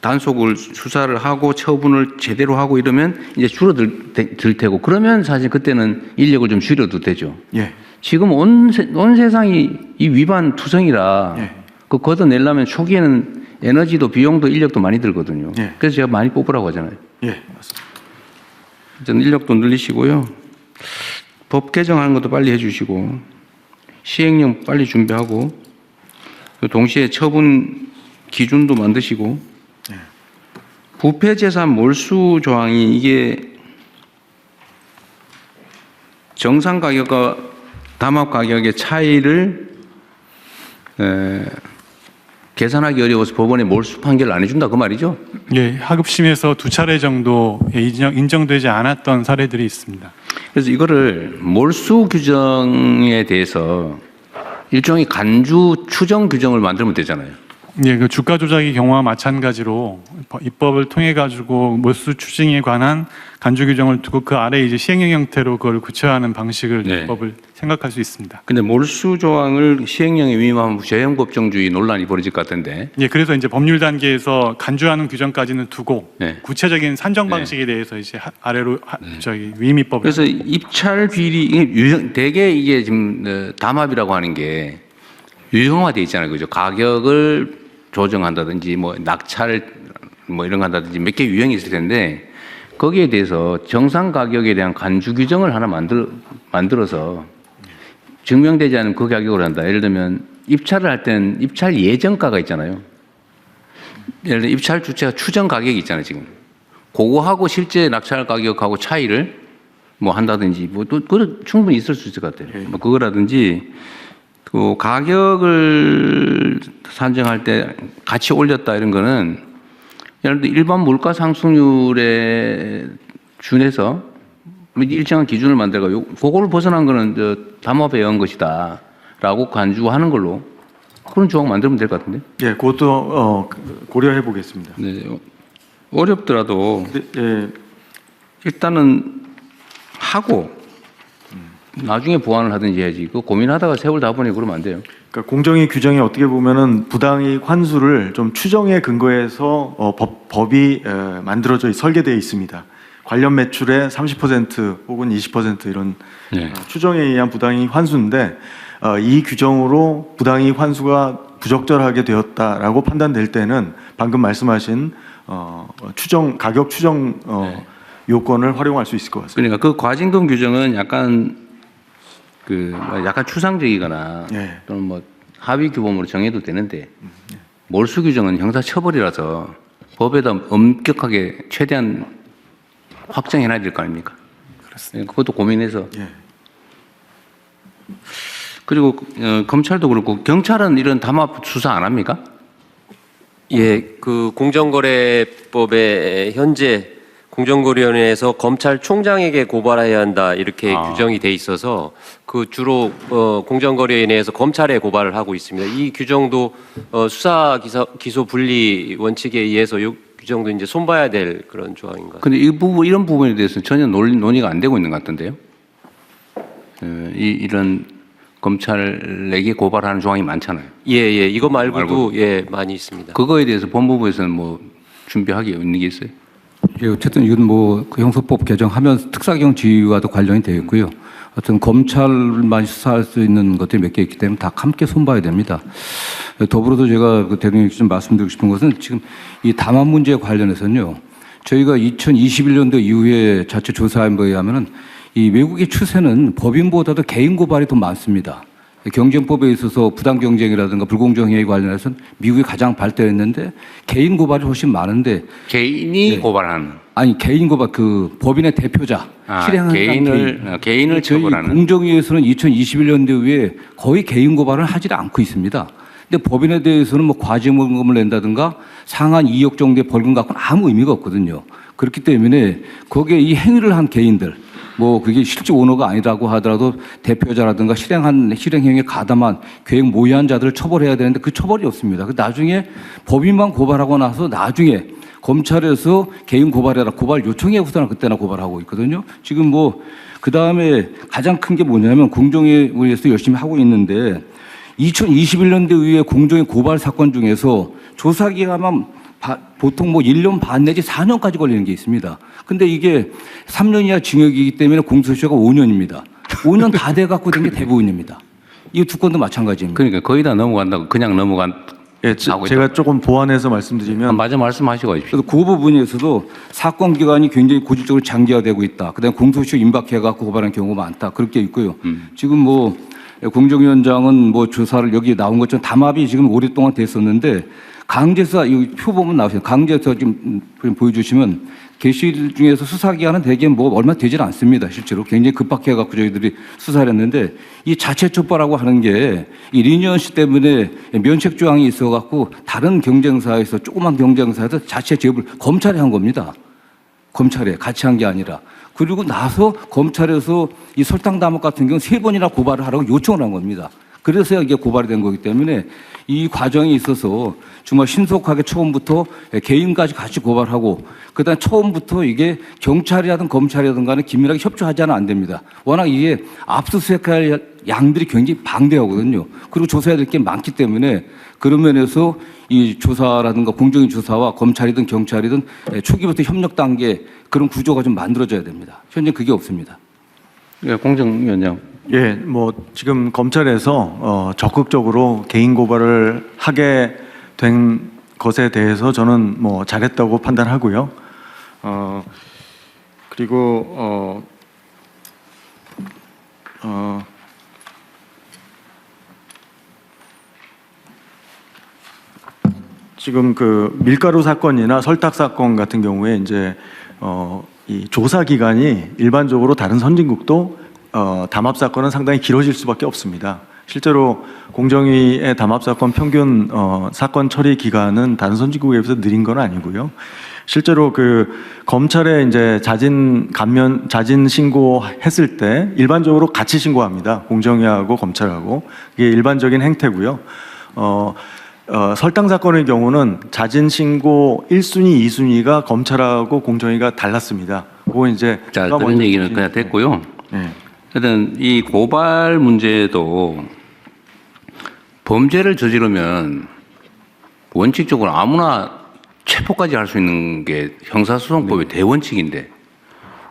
단속을 수사를 하고 처분을 제대로 하고 이러면 이제 줄어들 테고 그러면 사실 그때는 인력을 좀 줄여도 되죠. 예. 지금 온 세상이 이 위반 투성이라 예. 그 걷어내려면 초기에는 에너지도 비용도 인력도 많이 들거든요. 예. 그래서 제가 많이 뽑으라고 하잖아요. 예. 맞습니다. 어쨌든 인력도 늘리시고요. 법 개정하는 것도 빨리 해주시고 시행령 빨리 준비하고 동시에 처분 기준도 만드시고 부패재산 몰수 조항이 이게 정상 가격과 담합 가격의 차이를 계산하기 어려워서 법원에 몰수 판결을 안 해준다 그 말이죠? 예, 하급심에서 2차례 정도 인정되지 않았던 사례들이 있습니다. 그래서 이거를 몰수 규정에 대해서 일종의 간주 추정 규정을 만들면 되잖아요. 예, 그 주가 조작의 경우와 마찬가지로 입법을 통해 가지고 몰수 추징에 관한 간주 규정을 두고 그 아래 이제 시행령 형태로 그걸 구체화하는 방식을 네. 입법을 생각할 수 있습니다. 근데 몰수 조항을 시행령에 위임하면 재형 법정주의 논란이 벌어질 것 같은데. 예, 그래서 이제 법률 단계에서 간주하는 규정까지는 두고 네. 구체적인 산정 방식에 대해서 이제 아래로 위임 입법을. 그래서 입찰 비리 대개 이게 지금 담합이라고 하는 게 유형화돼 있잖아요, 그죠? 가격을 조정한다든지 뭐 낙찰 뭐 이런 거 한다든지 몇 개 유형이 있을 텐데 거기에 대해서 정상 가격에 대한 간주 규정을 하나 만들어서 증명되지 않은 그 가격으로 한다. 예를 들면 입찰을 할 땐 입찰 예정가가 있잖아요. 예를 들어 입찰 주체가 추정 가격이 있잖아요, 지금. 그거하고 실제 낙찰 가격하고 차이를 뭐 한다든지 뭐 또 충분히 있을 수 있을 것 같아요. 뭐 그거라든지 그 가격을 산정할 때 같이 올렸다 이런 거는 예를 들어 일반 물가 상승률에 준해서 일정한 기준을 만들고 그거를 벗어난 거는 저 담합에 의한 것이다라고 간주하는 걸로 그런 조항 만들면 될 것 같은데. 예, 그것도 고려해 보겠습니다. 네, 어렵더라도 예. 일단은 하고 나중에 보완을 하든지 해야지. 그 고민하다가 세월 다 보내고 그러면 안 돼요. 그러니까 공정위 규정이 어떻게 보면은 부당이익 환수를 좀 추정에 근거해서 법이 만들어져 설계되어 있습니다. 관련 매출의 30% 혹은 20% 이런 네. 추정에 의한 부당이익 환수인데 이 규정으로 부당이익 환수가 부적절하게 되었다라고 판단될 때는 방금 말씀하신 가격 추정 요건을 활용할 수 있을 것 같습니다. 그러니까 그 과징금 규정은 약간 약간 추상적이거나 예. 또는 뭐 합의 규범으로 정해도 되는데 몰수 규정은 형사처벌이라서 법에다 엄격하게 최대한 확정해놔야 될 거 아닙니까? 그렇습니다. 그것도 고민해서. 예. 그리고 검찰도 그렇고 경찰은 이런 담합 수사 안 합니까? 예, 그 공정거래법에 현재 공정거래위원회에서 검찰총장에게 고발해야 한다 이렇게 규정이 돼 있어서 그 주로 공정거래위원회에서 검찰에 고발을 하고 있습니다. 이 규정도 수사 기소 분리 원칙에 의해서 이 규정도 이제 손봐야 될 그런 조항인 것 같습니다. 근데 이런 부분에 대해서 전혀 논의가 안 되고 있는 것 같던데요. 이런 검찰에게 고발하는 조항이 많잖아요. 예, 이거 말고도 예, 많이 있습니다. 그거에 대해서 법무부에서는 뭐 준비하기 있는 게 있어요? 예, 어쨌든 이건 그 형사법 개정하면서 특사경 지휘와도 관련이 되어 있고요. 어떤 검찰만 수사할 수 있는 것들이 몇 개 있기 때문에 다 함께 손봐야 됩니다. 더불어서 제가 대통령께 좀 말씀드리고 싶은 것은 지금 이 담합 문제에 관련해서는요. 저희가 2021년도 이후에 자체 조사한 바에 의하면은 이 외국의 추세는 법인보다도 개인 고발이 더 많습니다. 경쟁법에 있어서 부당 경쟁이라든가 불공정 행위에 관련해서는 미국이 가장 발달했는데 개인 고발이 훨씬 많은데 개인이 고발하는. 아니 개인 고발 법인의 대표자 실행하는 개인을 저희 처벌하는. 공정위에서는 2021년도 이후에 거의 개인 고발을 하지 않고 있습니다. 근데 법인에 대해서는 뭐 과징금을 낸다든가 상한 2억 정도의 벌금 갖고는 아무 의미가 없거든요. 그렇기 때문에 거기에 이 행위를 한 개인들 뭐 그게 실제 오너가 아니라고 하더라도 대표자라든가 실행행위에 가담한 계획 모의한 자들을 처벌해야 되는데 그 처벌이 없습니다. 나중에 법인만 고발하고 나서 나중에 검찰에서 개인 고발해라 고발 요청해 우선 그때나 고발하고 있거든요. 지금 뭐 그 다음에 가장 큰 게 뭐냐면 공정위에서 열심히 하고 있는데 2021년도 이후에 공정위 고발 사건 중에서 조사 기간만 보통 뭐 1년 반 내지 4년까지 걸리는 게 있습니다. 근데 이게 3년 이하 징역이기 때문에 공소시효가 5년입니다. 5년 다 돼갖고 된 게 대부분입니다. 이 두 건도 마찬가지입니다. 그러니까 거의 다 넘어간다고 그냥 예, 제가 조금 보완해서 말씀드리면 맞아 말씀하시고 가십시오. 그래서 그 부분에서도 사건 기간이 굉장히 고질적으로 장기화되고 있다. 그다음에 공소시효 임박해갖고 고발한 경우가 많다. 그렇게 있고요. 지금 뭐 공정위원장은 뭐 조사를 여기 나온 것처럼 담합이 지금 오랫동안 됐었는데 강제수사 이 표 보면 나오세요. 강제수사 지금 보여주시면 게시일 중에서 수사 기간은 대개 뭐 얼마 되질 않습니다. 실제로 굉장히 급박해갖고 저희들이 수사를 했는데 이 자체 촉발하고 하는 게 이 리니언시 때문에 면책 조항이 있어갖고 다른 경쟁사에서 조그만 경쟁사에서 자체 제보를 검찰에 한 겁니다. 검찰에 같이 한 게 아니라. 그리고 나서 검찰에서 이 설탕 담합 같은 경우는 3번이나 고발을 하라고 요청을 한 겁니다. 그래서 이게 고발이 된 거기 때문에 이 과정에 있어서 정말 신속하게 처음부터 개인까지 같이 고발하고 그다음 처음부터 이게 경찰이라든 검찰이라든 간에 긴밀하게 협조하지는 안 됩니다. 워낙 이게 압수수색할 양들이 굉장히 방대하거든요. 그리고 조사해야 될 게 많기 때문에 그런 면에서 이 조사라든가 공정위 조사와 검찰이든 경찰이든 초기부터 협력 단계 그런 구조가 좀 만들어져야 됩니다. 현재 그게 없습니다. 예, 공정위원장. 예, 뭐 지금 검찰에서 적극적으로 개인 고발을 하게 된 것에 대해서 저는 뭐 잘했다고 판단하고요. 그리고 지금 그 밀가루 사건이나 설탕 사건 같은 경우에 이제 이 조사 기간이 일반적으로 다른 선진국도 담합 사건은 상당히 길어질 수밖에 없습니다. 실제로 공정위의 담합 사건 평균 사건 처리 기간은 다른 선진국에 비해서 느린 건 아니고요. 실제로 그 검찰에 이제 자진 신고했을 때 일반적으로 같이 신고합니다. 공정위하고 검찰하고 이게 일반적인 행태고요. 설탕 사건의 경우는 자진 신고 1순위, 2순위가 검찰하고 공정위가 달랐습니다. 그거 이제 자, 그런 얘기는 그냥 됐고요. 네. 하여튼 이 고발 문제도 범죄를 저지르면 원칙적으로 아무나 체포까지 할 수 있는 게 형사소송법의 대원칙인데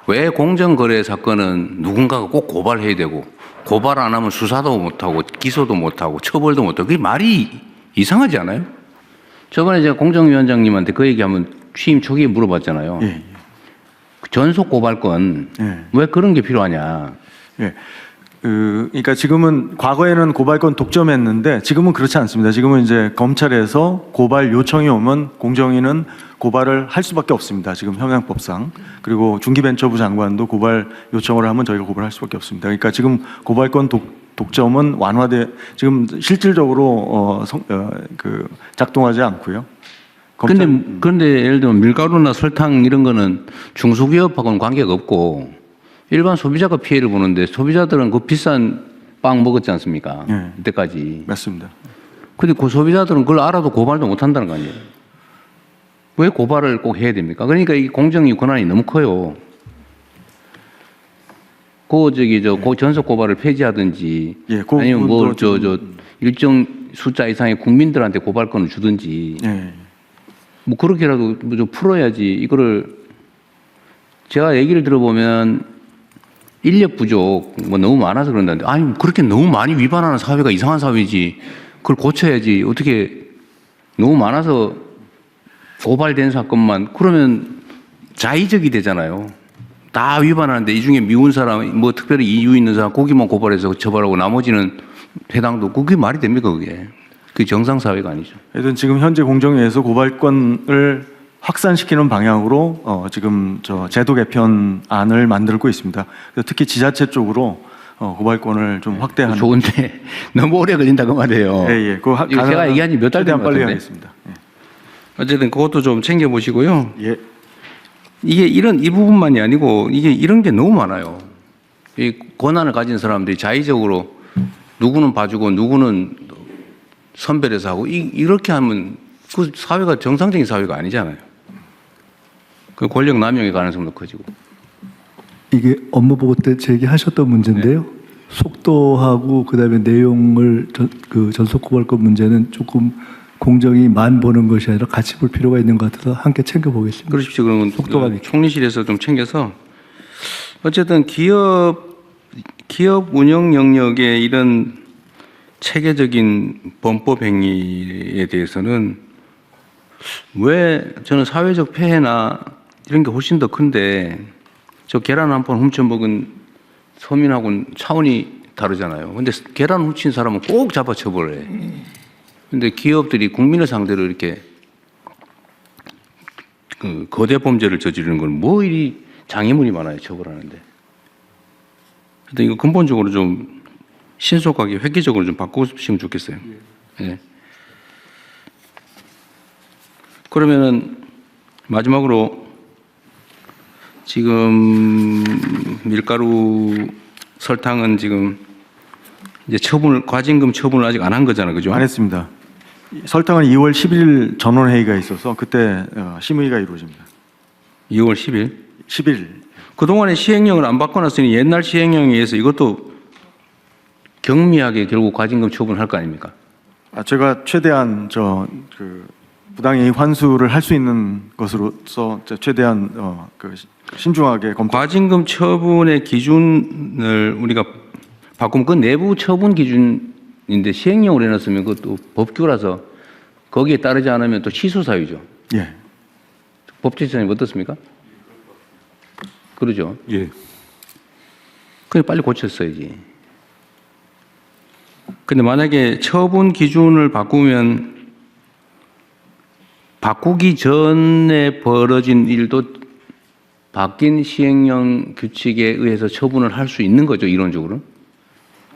왜 공정거래 사건은 누군가가 꼭 고발해야 되고 고발 안 하면 수사도 못하고 기소도 못하고 처벌도 못하고 그게 말이 이상하지 않아요? 저번에 제가 공정위원장님한테 그 얘기하면 취임 초기에 물어봤잖아요. 예. 전속 고발권 예. 왜 그런 게 필요하냐? 예. 그러니까 지금은 과거에는 고발권 독점했는데 지금은 그렇지 않습니다. 지금은 이제 검찰에서 고발 요청이 오면 공정위는 고발을 할 수밖에 없습니다. 지금 형량법상. 그리고 중기벤처부 장관도 고발 요청을 하면 저희가 고발할 수밖에 없습니다. 그러니까 지금 고발권 독점은 지금 실질적으로 작동하지 않고요. 그런데 예를 들면 밀가루나 설탕 이런 거는 중소기업하고는 관계가 없고 일반 소비자가 피해를 보는데 소비자들은 그 비싼 빵 먹었지 않습니까? 네. 이때까지. 맞습니다. 근데 그 소비자들은 그걸 알아도 고발도 못 한다는 거 아니에요? 왜 고발을 꼭 해야 됩니까? 그러니까 이 공정위 권한이 너무 커요. 전속 고발을 폐지하든지 예, 아니면 일정 숫자 이상의 국민들한테 고발권을 주든지 예. 뭐 그렇게라도 좀 풀어야지. 이거를 제가 얘기를 들어보면 인력 부족 뭐 너무 많아서 그런다는데 아니 그렇게 너무 많이 위반하는 사회가 이상한 사회지. 그걸 고쳐야지. 어떻게 너무 많아서 고발된 사건만 그러면 자의적이 되잖아요. 다 위반하는데 이 중에 미운 사람 뭐 특별히 이유 있는 사람 거기만 고발해서 처벌하고 나머지는 해당도 그게 말이 됩니까 그게? 그게 정상 사회가 아니죠. 하여튼 지금 현재 공정위에서 고발권을 확산시키는 방향으로 지금 제도 개편안을 만들고 있습니다. 그래서 특히 지자체 쪽으로 고발권을 좀 확대하는. 좋은데 너무 오래 걸린다 그 말이에요. 예. 이거 제가 얘기한 지 몇 달 된 것 빨리 같은데. 하겠습니다. 예. 어쨌든 그것도 좀 챙겨 보시고요. 예. 이게 이 부분만이 아니고 이게 이런 게 너무 많아요. 이 권한을 가진 사람들이 자의적으로 누구는 봐주고 누구는 선별해서 하고 이렇게 하면 그 사회가 정상적인 사회가 아니잖아요. 그 권력 남용의 가능성도 커지고. 이게 업무보고 때 제기하셨던 문제인데요. 속도하고 그다음에 내용을 전속 고발권 문제는 조금 공정위만 보는 것이 아니라 같이 볼 필요가 있는 것 같아서 함께 챙겨보겠습니다. 그러십시오. 그러면 속도가 총리실에서 좀 챙겨서 어쨌든 기업 운영 영역에 이런 체계적인 범법 행위에 대해서는 왜 저는 사회적 폐해나 이런 게 훨씬 더 큰데 저 계란 한 판 훔쳐먹은 서민하고는 차원이 다르잖아요. 근데 계란 훔친 사람은 꼭 잡아 처벌해. 근데 기업들이 국민을 상대로 이렇게 거대 범죄를 저지르는 건 뭐 이리 장애물이 많아요, 처벌하는데. 하여튼 이거 근본적으로 좀 신속하게 획기적으로 좀 바꾸시면 좋겠어요. 예. 그러면은 마지막으로 지금 밀가루, 설탕은 지금 이제 과징금 처분을 아직 안 한 거잖아요, 그죠? 안 했습니다. 설탕은 2월 11일 전원회의가 있어서 그때 심의가 이루어집니다. 2월 10일? 10일. 그동안에 시행령을 안 바꿔놨으니 옛날 시행령에 의해서 이것도 경미하게 결국 과징금 처분할 거 아닙니까? 제가 최대한 부당이익 환수를 할 수 있는 것으로서 최대한 신중하게 검토. 과징금 처분의 기준을 우리가 바꾸면 그 내부 처분 기준인데 시행령으로 해놨으면 그것도 법규라서 거기에 따르지 않으면 또 취소 사유죠. 예. 법제처장님 어떻습니까? 그러죠. 예. 그래 빨리 고쳤어야지. 근데 만약에 처분 기준을 바꾸면 바꾸기 전에 벌어진 일도 바뀐 시행령 규칙에 의해서 처분을 할 수 있는 거죠, 이론적으로?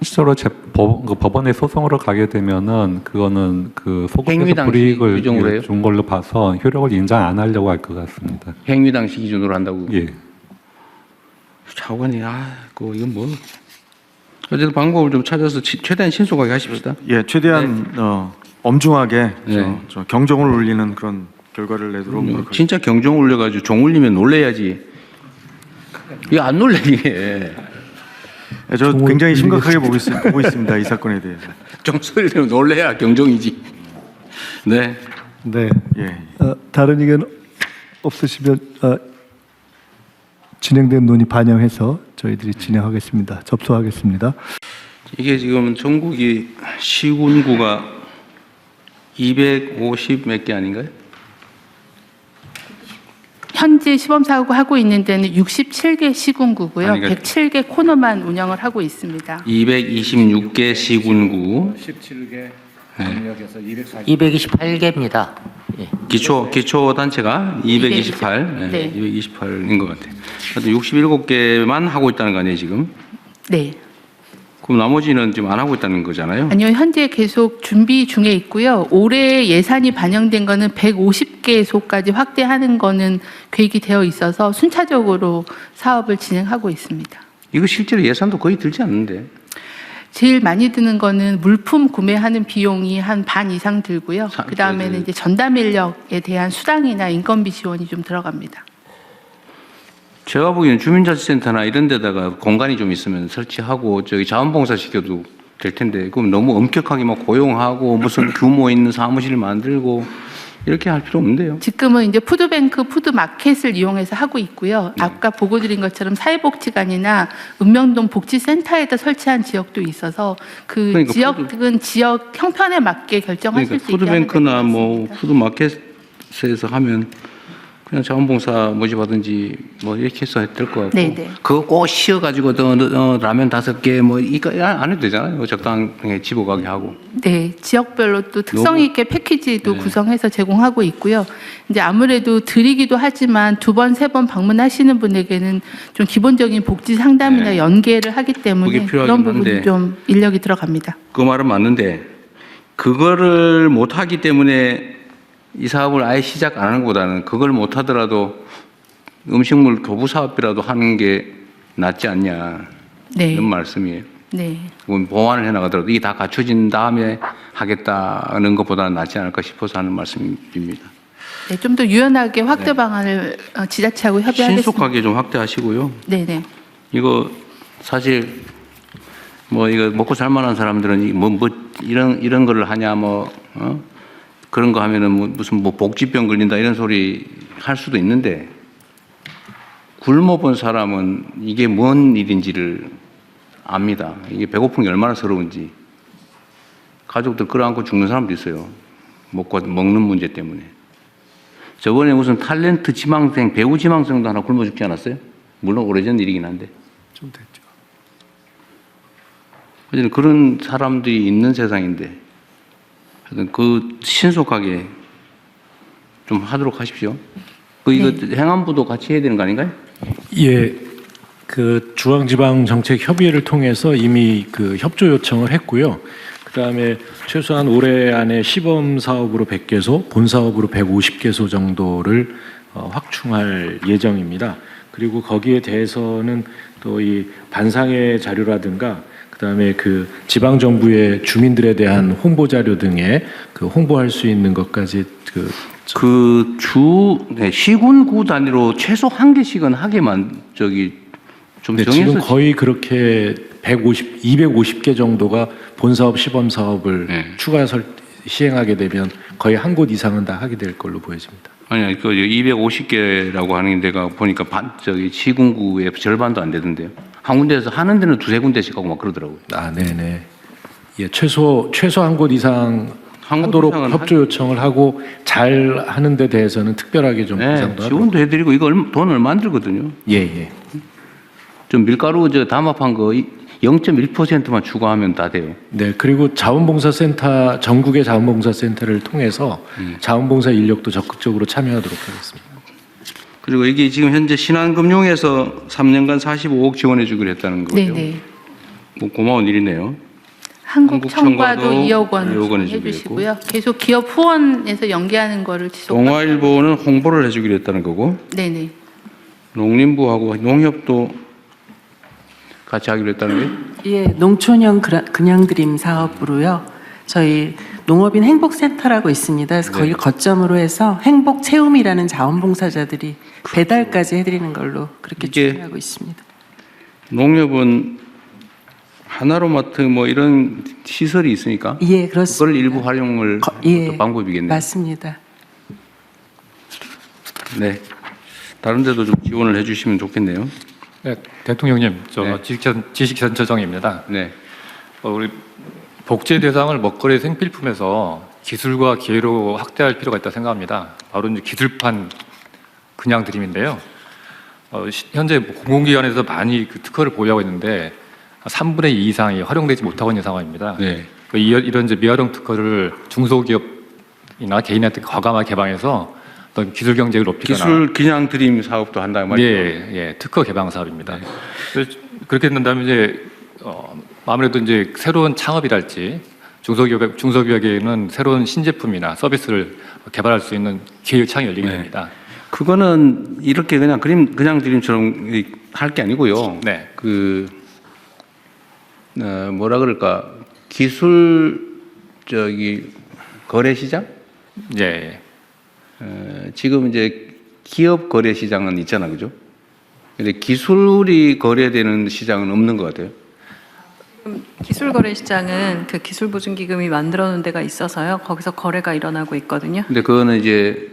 실제로 법원에 소송으로 가게 되면은 그거는 그 행위 소급에서 당시 불이익을 규정으로 해요? 준 걸로 봐서 효력을 인정 안 하려고 할 것 같습니다. 행위 당시 기준으로 한다고? 예. 차관이 이건 뭐 어쨌든 방법을 좀 찾아서 최대한 신속하게 하십시다. 예, 최대한 엄중하게 네. 경종을 울리는 그런 결과를 내도록 노력하겠습니다. 진짜 경종 울려가지고 종 울리면 놀래야지. 이거 안 놀래 이게. 예, 저 굉장히 심각하게 보고 있습니다. 이 사건에 대해서. 종 소리 들으면 놀래야 경종이지. 네. 네. 예. 다른 의견 없으시면 진행된 논의 반영해서 저희들이 진행하겠습니다. 접수하겠습니다. 이게 지금 전국이 시군구가 250 몇 개 아닌가요? 현재 시범사고 하고 있는 데는 67개 시군구고요. 아니, 그러니까 107개 코너만 운영을 하고 있습니다. 226개 시군구, 17개 강력에서 228개입니다. 예. 기초 단체가 228, 네. 228인 것 같아요. 67개만 하고 있다는 거 아니에요 지금? 네. 그럼 나머지는 지금 안 하고 있다는 거잖아요. 아니요, 현재 계속 준비 중에 있고요. 올해 예산이 반영된 거는 150개소까지 확대하는 거는 계획이 되어 있어서 순차적으로 사업을 진행하고 있습니다. 이거 실제로 예산도 거의 들지 않는데. 제일 많이 드는 거는 물품 구매하는 비용이 한 반 이상 들고요. 그 다음에는 이제 전담 인력에 대한 수당이나 인건비 지원이 좀 들어갑니다. 제가 보기에는 주민자치센터나 이런 데다가 공간이 좀 있으면 설치하고 저기 자원봉사 시켜도 될 텐데 그럼 너무 엄격하게 막 고용하고 무슨 규모 있는 사무실 만들고 이렇게 할 필요 없는데요. 지금은 이제 푸드뱅크, 푸드마켓을 이용해서 하고 있고요. 아까 보고 드린 것처럼 사회복지관이나 읍명동 복지센터에다 설치한 지역도 있어서 그 그러니까 지역은 지역 형편에 맞게 결정하실 그러니까 수 있게 하는 푸드뱅크나 데가 뭐 있습니다. 푸드마켓에서 하면 그냥 자원봉사 모집하든지 뭐 이렇게 해서 될 것 같고 네네. 그거 꼭 씌워가지고 라면 5개 뭐 이거 안 해도 되잖아요. 적당하게 집어가게 하고. 네, 지역별로 또 특성 있게 패키지도 네. 구성해서 제공하고 있고요. 이제 아무래도 드리기도 하지만 2번, 3번 방문하시는 분에게는 좀 기본적인 복지 상담이나 네. 연계를 하기 때문에 그게 필요하긴 그런 부분이 한데. 좀 인력이 들어갑니다. 그 말은 맞는데 그거를 못 하기 때문에 이 사업을 아예 시작 안 하는 것보다는 그걸 못 하더라도 음식물 교부 사업이라도 하는 게 낫지 않냐 네, 이런 말씀이에요. 네, 그건 보완을 해 나가더라도 이게 다 갖춰진 다음에 하겠다는 것보다는 낫지 않을까 싶어서 하는 말씀입니다. 네, 좀 더 유연하게 확대 방안을 지자체하고 협의하겠습니다. 신속하게 좀 확대하시고요. 네, 네. 이거 사실 뭐 이거 먹고 살만한 사람들은 뭐 이런 거를 하냐 그런 거 하면은 무슨 복지병 걸린다 이런 소리 할 수도 있는데 굶어본 사람은 이게 뭔 일인지를 압니다. 이게 배고픈 게 얼마나 서러운지. 가족들 끌어안고 죽는 사람도 있어요. 먹는 문제 때문에. 저번에 무슨 탤런트 지망생, 배우 지망생도 하나 굶어 죽지 않았어요? 물론 오래전 일이긴 한데. 좀 됐죠. 어쨌든 그런 사람들이 있는 세상인데 하여튼 그 신속하게 좀 하도록 하십시오. 이거 행안부도 같이 해야 되는 거 아닌가요? 예, 그 중앙지방정책협의회를 통해서 이미 그 협조 요청을 했고요. 그다음에 최소한 올해 안에 시범 사업으로 100개소, 본 사업으로 150개소 정도를 확충할 예정입니다. 그리고 거기에 대해서는 또 이 반상회 자료라든가 그다음에 그 지방 정부의 주민들에 대한 홍보 자료 등에 그 홍보할 수 있는 것까지 시군구 단위로 최소 1개씩은 하게만 좀 네, 정해서 지금 거의 그렇게 250개 정도가 본사업 시범 사업을 추가 시행하게 되면 거의 한 곳 이상은 다 하게 될 걸로 보여집니다. 아니 그 250개라고 하는 데가 보니까 시군구의 절반도 안 되던데요. 한 군데에서 하는 데는 2-3군데씩 하고 막 그러더라고요. 아, 네네. 예, 최소 한 곳 이상 하도록 이상은 협조 요청을 하고 잘 하는 데 대해서는 특별하게 좀 보상도 하도록. 지원도 해드리고 이거 돈 얼마 안 들거든요. 예. 좀 밀가루 담합한 거 0.1%만 추가하면 다 돼요. 네, 그리고 자원봉사센터, 전국의 자원봉사센터를 통해서 자원봉사 인력도 적극적으로 참여하도록 하겠습니다. 그리고 이게 지금 현재 신한금융에서 3년간 45억 지원해 주기로 했다는 거죠. 네네. 뭐 고마운 일이네요. 한국청과도 한국청과도 2억 원 2억 원 해주시고요. 계속 기업 후원에서 연계하는 거를 지속. 동아일보는 홍보를 해주기로 했다는 거고 네네. 농림부하고 농협도 같이 하기로 했다는 거예요? 예, 농촌형 그냥드림 사업으로요. 저희 농업인 행복센터라고 있습니다. 그래서 거기 거점으로 해서 행복 체험이라는 자원봉사자들이 배달까지 해드리는 걸로 그렇게 이게 준비하고 있습니다. 농협은 하나로마트 뭐 이런 시설이 있으니까 예, 그렇습니다. 그걸 일부 활용을 예, 방법이겠네요. 맞습니다. 네, 다른 데도 좀 지원을 해주시면 좋겠네요. 네, 대통령님, 네. 지식센터장입니다. 네, 우리 복제 대상을 먹거리 생필품에서 기술과 기회로 확대할 필요가 있다고 생각합니다. 바로 이제 기술판 그냥 드림인데요. 현재 공공기관에서 많이 그 특허를 보유하고 있는데 3분의 2 이상이 활용되지 못하고 있는 상황입니다. 네. 이런 이제 미활용 특허를 중소기업이나 개인한테 과감하게 개방해서 어떤 기술 경쟁을 높이거나 기술 그냥 드림 사업도 한다는 말이죠. 예, 특허 개방 사업입니다. 그래서 그렇게 된다면 이제 아무래도 이제 새로운 창업이랄지 중소기업에는 새로운 신제품이나 서비스를 개발할 수 있는 기회 창이 열리게 됩니다. 그거는 이렇게 그냥 그냥 드림처럼 할 게 아니고요. 네. 뭐라 그럴까 기술 거래 시장? 예. 지금 이제 기업 거래 시장은 있잖아, 그죠? 근데 기술이 거래되는 시장은 없는 것 같아요. 기술 거래 시장은 그 기술 보증 기금이 만들어 놓은 데가 있어서요. 거기서 거래가 일어나고 있거든요. 근데 그거는 이제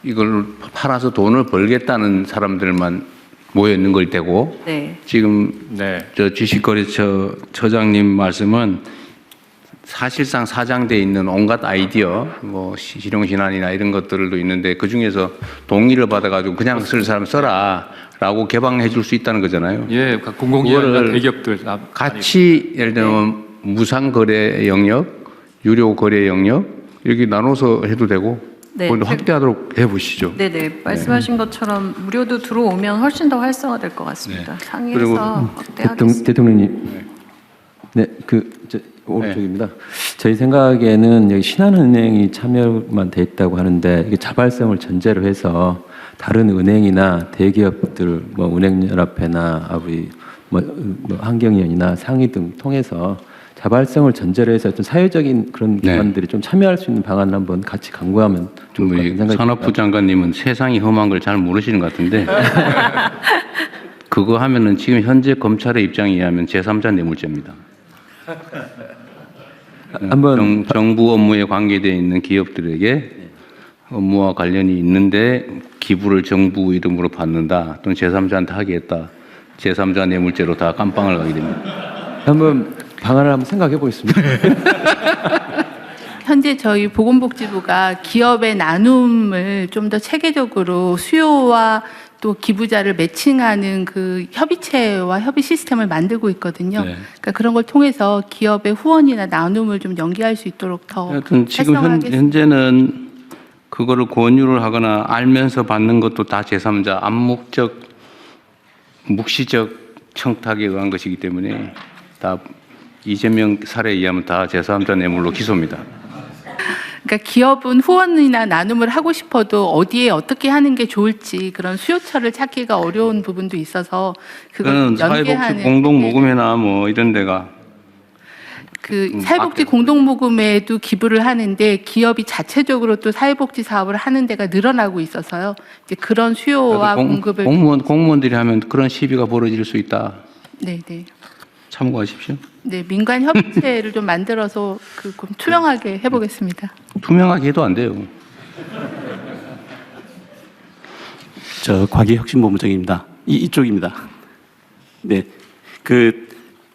이걸 팔아서 돈을 벌겠다는 사람들만 모여 있는 걸 테고. 네. 지금 저 주식거래처 처장님 말씀은 사실상 사장돼 있는 온갖 아이디어, 뭐 실용신안이나 이런 것들도 있는데 그 중에서 동의를 받아가지고 그냥 쓸 사람 써라라고 개방해줄 수 있다는 거잖아요. 예, 공공기관이나 대기업들 같이 예를 들면 무상거래 영역, 유료거래 영역 이렇게 나눠서 해도 되고. 네, 그걸 확대하도록 해보시죠. 네네 말씀하신 것처럼 무료도 들어오면 훨씬 더 활성화될 것 같습니다. 상위에서 확대하겠습니다. 대통령님, 오른쪽입니다. 저희 생각에는 여기 신한은행이 참여만 돼 있다고 하는데 이게 자발성을 전제로 해서 다른 은행이나 대기업들, 뭐 은행연합회나 환경위원이나 상위 등 통해서 자발성을 전제로 해서 어떤 사회적인 그런 기관들이 좀 참여할 수 있는 방안을 한번 같이 강구하면 좋을 것 같은 생각이 산업부 듭니다. 장관님은 세상이 험한 걸 잘 모르시는 것 같은데 그거 하면은 지금 현재 검찰의 입장에 의하면 제3자 뇌물죄입니다. 한번 정부 업무에 관계되어 있는 기업들에게 업무와 관련이 있는데 기부를 정부 이름으로 받는다 또는 제3자한테 하게 했다. 제3자 뇌물죄로 다 깜빵을 가게 됩니다. 한번 방안을 한번 생각해 보겠습니다. 현재 저희 보건복지부가 기업의 나눔을 좀 더 체계적으로 수요와 또 기부자를 매칭하는 그 협의체와 협의 시스템을 만들고 있거든요. 그러니까 그런 걸 통해서 기업의 후원이나 나눔을 좀 연계할 수 있도록 더 하여튼 지금 활성화하겠습니다. 현재는 그거를 권유를 하거나 알면서 받는 것도 다 제3자 암묵적 묵시적 청탁에 의한 것이기 때문에 다 이재명 사례에 의하면 다 제3자 뇌물로 기소입니다. 그러니까 기업은 후원이나 나눔을 하고 싶어도 어디에 어떻게 하는 게 좋을지 그런 수요처를 찾기가 어려운 부분도 있어서 그걸 그거는 사회복지 연계하는 공동모금회나 뭐 이런 데가 사회복지 공동모금에도 기부를 하는데 기업이 자체적으로 또 사회복지 사업을 하는 데가 늘어나고 있어서요. 이제 그런 수요와 공급을 공무원들이 하면 그런 시비가 벌어질 수 있다. 네. 참고하십시오. 네, 민간 협의체를 좀 만들어서 좀 투명하게 해보겠습니다. 투명하게 해도 안 돼요. 과기혁신본부장입니다. 이쪽입니다. 네,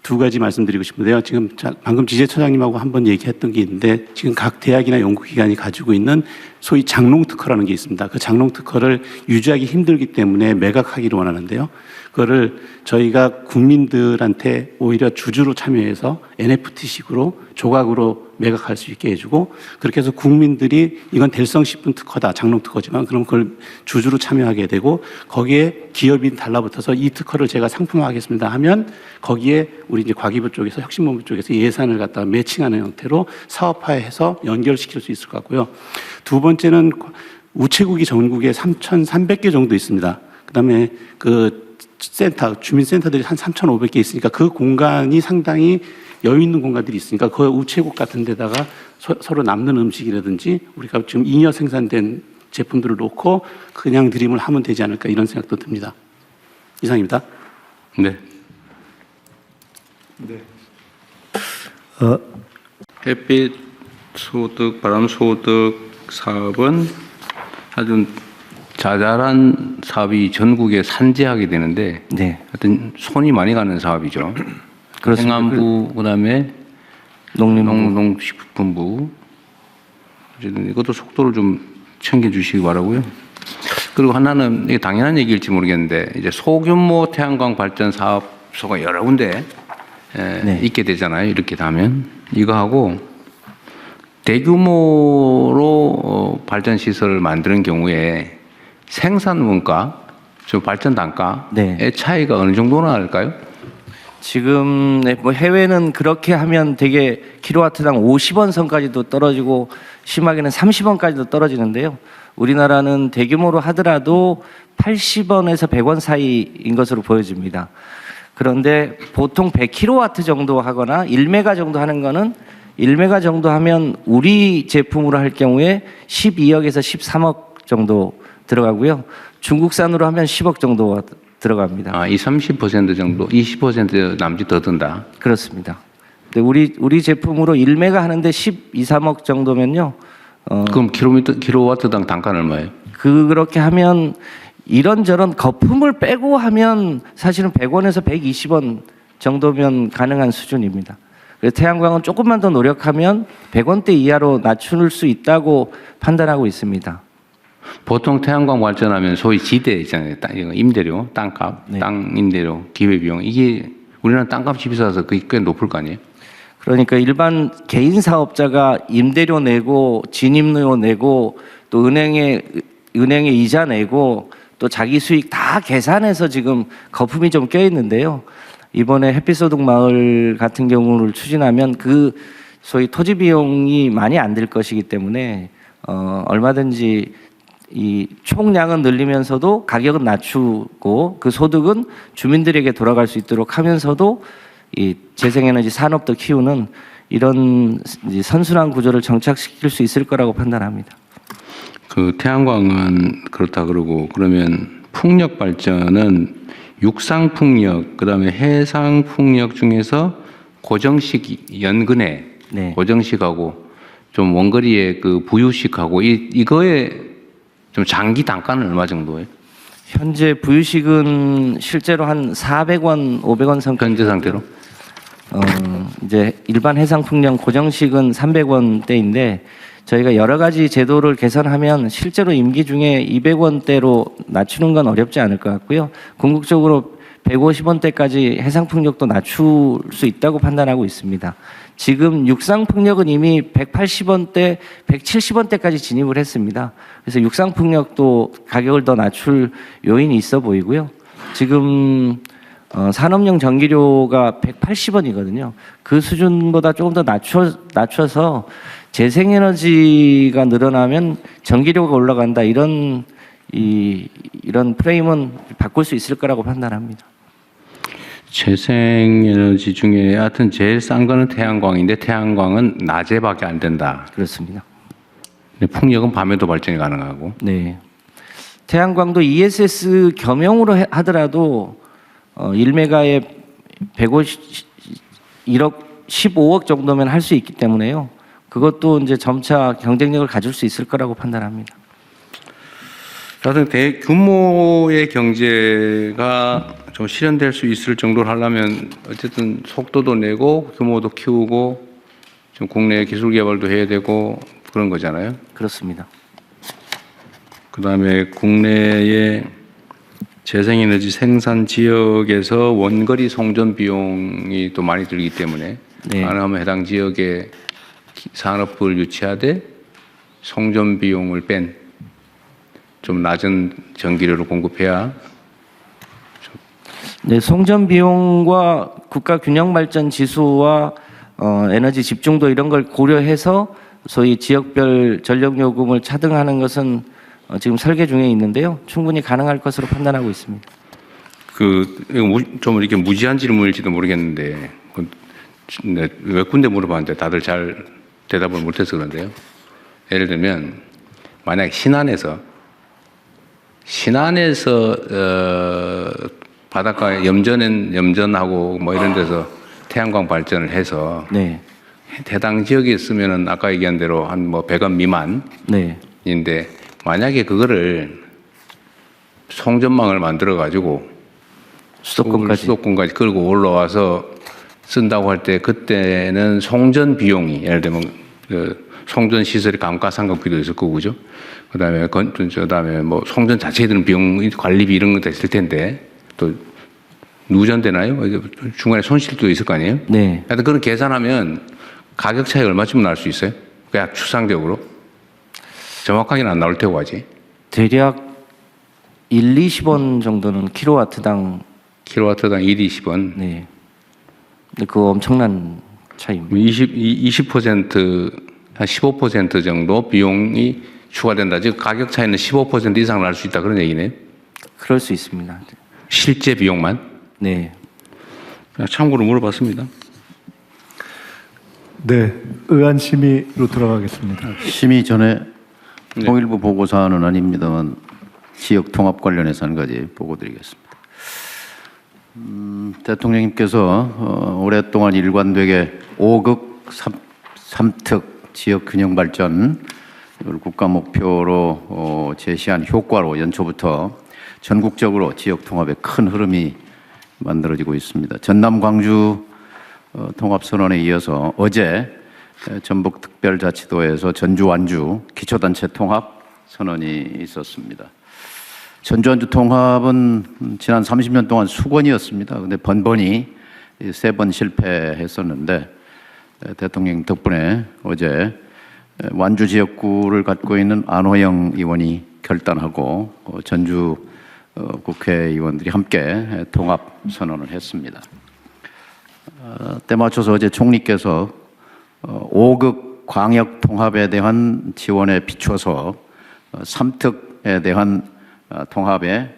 두 가지 말씀드리고 싶은데요. 지금 방금 지재처장님하고 한번 얘기했던 게 있는데 지금 각 대학이나 연구기관이 가지고 있는 소위 장롱특허라는 게 있습니다. 그 장롱특허를 유지하기 힘들기 때문에 매각하기를 원하는데요. 그거를 저희가 국민들한테 오히려 주주로 참여해서 NFT식으로 조각으로 매각할 수 있게 해주고 그렇게 해서 국민들이 이건 될성 싶은 특허다, 장롱특허지만 그럼 그걸 주주로 참여하게 되고 거기에 기업이 달라붙어서 이 특허를 제가 상품화하겠습니다 하면 거기에 우리 이제 과기부 쪽에서 혁신본부 쪽에서 예산을 갖다가 매칭하는 형태로 사업화해서 연결시킬 수 있을 것 같고요. 두 번째는 우체국이 전국에 3,300개 정도 있습니다. 그다음에 주민센터들이 한 3,500개 있으니까 그 공간이 상당히 여유 있는 공간들이 있으니까 그 우체국 같은 데다가 서로 남는 음식이라든지 우리가 지금 잉여 생산된 제품들을 놓고 그냥 드림을 하면 되지 않을까 이런 생각도 듭니다. 이상입니다. 네. 햇빛 소득, 바람 소득 사업은 아주 자잘한 사업이 전국에 산재하게 되는데, 하여튼 손이 많이 가는 사업이죠. 행안부 그다음에 농식품부. 어쨌든 이것도 속도를 좀 챙겨주시기 바라고요. 그리고 하나는 이게 당연한 얘기일지 모르겠는데 이제 소규모 태양광 발전 사업소가 여러 군데 있게 되잖아요. 이렇게 되면 이거하고 대규모로 발전 시설을 만드는 경우에 생산 원가, 좀 발전 단가의 차이가 어느 정도나 할까요? 지금 뭐 해외는 그렇게 하면 되게 킬로와트당 50원 선까지도 떨어지고 심하게는 30원까지도 떨어지는데요. 우리나라는 대규모로 하더라도 80원에서 100원 사이인 것으로 보여집니다. 그런데 보통 100kW 정도 하거나 1메가 정도 하는 거는 1메가 정도 하면 우리 제품으로 할 경우에 12억에서 13억 정도 들어가고요. 중국산으로 하면 10억 정도 들어갑니다. 아, 이 30% 정도, 20% 남짓 더 든다. 그렇습니다. 근데 우리 제품으로 1메가 하는데 12, 3억 정도면요. 그럼 킬로와트당 단가는 얼마예요? 그렇게 하면 이런저런 거품을 빼고 하면 사실은 100원에서 120원 정도면 가능한 수준입니다. 그래서 태양광은 조금만 더 노력하면 100원대 이하로 낮출 수 있다고 판단하고 있습니다. 보통 태양광 발전하면 소위 지대 있잖아요. 임대료, 땅값, 땅 임대료, 기회비용. 이게 우리나라 땅값이 비싸서 그게 꽤 높을 거 아니에요? 그러니까 일반 개인 사업자가 임대료 내고 진입료 내고 또 은행에 이자 내고 또 자기 수익 다 계산해서 지금 거품이 좀 껴 있는데요. 이번에 햇빛소득 마을 같은 경우를 추진하면 그 소위 토지 비용이 많이 안 들 것이기 때문에 얼마든지 이 총량은 늘리면서도 가격은 낮추고 그 소득은 주민들에게 돌아갈 수 있도록 하면서도 이 재생에너지 산업도 키우는 이런 선순환 구조를 정착시킬 수 있을 거라고 판단합니다. 그 태양광은 그렇다 그러고 그러면 풍력 발전은 육상 풍력 그다음에 해상 풍력 중에서 고정식 연근해 고정식하고 좀 원거리의 그 부유식하고 이거에 좀 장기 단가는 얼마 정도예요? 현재 부유식은 실제로 한 400원, 500원 선 현재 상태로? 이제 일반 해상 풍력 고정식은 300원대인데 저희가 여러 가지 제도를 개선하면 실제로 임기 중에 200원대로 낮추는 건 어렵지 않을 것 같고요. 궁극적으로 150원대까지 해상 풍력도 낮출 수 있다고 판단하고 있습니다. 지금 육상 풍력은 이미 180원대, 170원대까지 진입을 했습니다. 그래서 육상 풍력도 가격을 더 낮출 요인이 있어 보이고요. 지금 산업용 전기료가 180원이거든요. 그 수준보다 조금 더 낮춰서 재생에너지가 늘어나면 전기료가 올라간다 이런 프레임은 바꿀 수 있을 거라고 판단합니다. 재생에너지 중에 하여튼 제일 싼 거는 태양광인데 태양광은 낮에밖에 안 된다. 그렇습니다. 근데 풍력은 밤에도 발전이 가능하고. 네. 태양광도 ESS 겸용으로 하더라도 1메가에 1억 15억 정도면 할 수 있기 때문에요. 그것도 이제 점차 경쟁력을 가질 수 있을 거라고 판단합니다. 하여튼 대규모의 경제가 좀 실현될 수 있을 정도로 하려면 어쨌든 속도도 내고 규모도 키우고 좀 국내 기술 개발도 해야 되고 그런 거잖아요. 그렇습니다. 그다음에 국내의 재생에너지 생산 지역에서 원거리 송전 비용이 또 많이 들기 때문에 가능하면 해당 지역에 산업을 유치하되 송전 비용을 뺀 좀 낮은 전기료를 공급해야. 네, 송전 비용과 국가 균형 발전 지수와 에너지 집중도 이런 걸 고려해서 소위 지역별 전력 요금을 차등하는 것은 지금 설계 중에 있는데요. 충분히 가능할 것으로 판단하고 있습니다. 좀 이렇게 무지한 질문일지도 모르겠는데 몇 군데 물어봤는데 다들 잘 대답을 못해서 그런데요. 예를 들면 만약 신안에서 바닷가에 염전하고 뭐 이런 데서 태양광 발전을 해서 해당 지역에 있으면은 아까 얘기한 대로 한 뭐 100원 미만인데 만약에 그거를 송전망을 만들어 가지고 수도권까지 끌고 올라와서 쓴다고 할 때 그때는 송전 비용이 예를 들면 그 송전 시설의 감가상각비도 있을 거고 그죠? 그다음에 뭐 송전 자체에 드는 비용 관리비 이런 것도 있을 텐데 또 누전되나요? 중간에 손실도 있을 거 아니에요? 네. 하여튼 그런 계산하면 가격 차이 얼마쯤 날 수 있어요? 그냥 추상적으로 정확하게는 안 나올 테고 하지. 대략 1-20원 정도는 킬로와트당 1-20원. 네. 근데 그거 엄청난 차이입니다. 20% 한 15% 정도 비용이 추가된다. 즉 가격 차이는 15% 이상 날 수 있다 그런 얘기네요. 그럴 수 있습니다. 실제 비용만? 네. 그냥 참고로 물어봤습니다. 네, 의안 심의로 들어가겠습니다. 심의 전에 통일부 보고사항은 아닙니다만 지역 통합 관련해서 한 가지 보고드리겠습니다. 대통령님께서 오랫동안 일관되게 5극 3특 지역 균형 발전 이걸 국가 목표로 제시한 효과로 연초부터 전국적으로 지역 통합의 큰 흐름이 만들어지고 있습니다. 전남 광주 통합선언에 이어서 어제 전북특별자치도에서 전주 완주 기초단체 통합 선언이 있었습니다. 전주 완주 통합은 지난 30년 동안 수건이었습니다. 근데 번번이 3번 실패했었는데 대통령 덕분에 어제 완주 지역구를 갖고 있는 안호영 의원이 결단하고 전주 국회의원들이 함께 통합 선언을 했습니다. 때 맞춰서 어제 총리께서 5극 광역 통합에 대한 지원에 비춰서 3특에 대한 통합에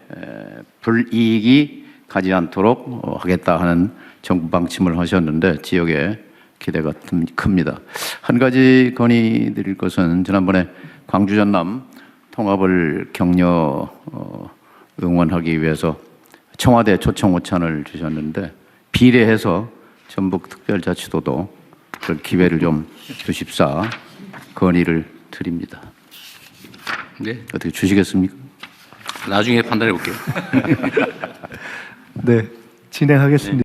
불이익이 가지 않도록 하겠다 하는 정부 방침을 하셨는데 지역에 기대가 큽니다. 한 가지 건의드릴 것은 지난번에 광주 전남 통합을 격려 응원하기 위해서 청와대 초청 오찬을 주셨는데 비례해서 전북특별자치도도 그런 기회를 좀 주십사 건의를 드립니다. 네. 어떻게 주시겠습니까? 나중에 판단해 볼게요. 네, 진행하겠습니다.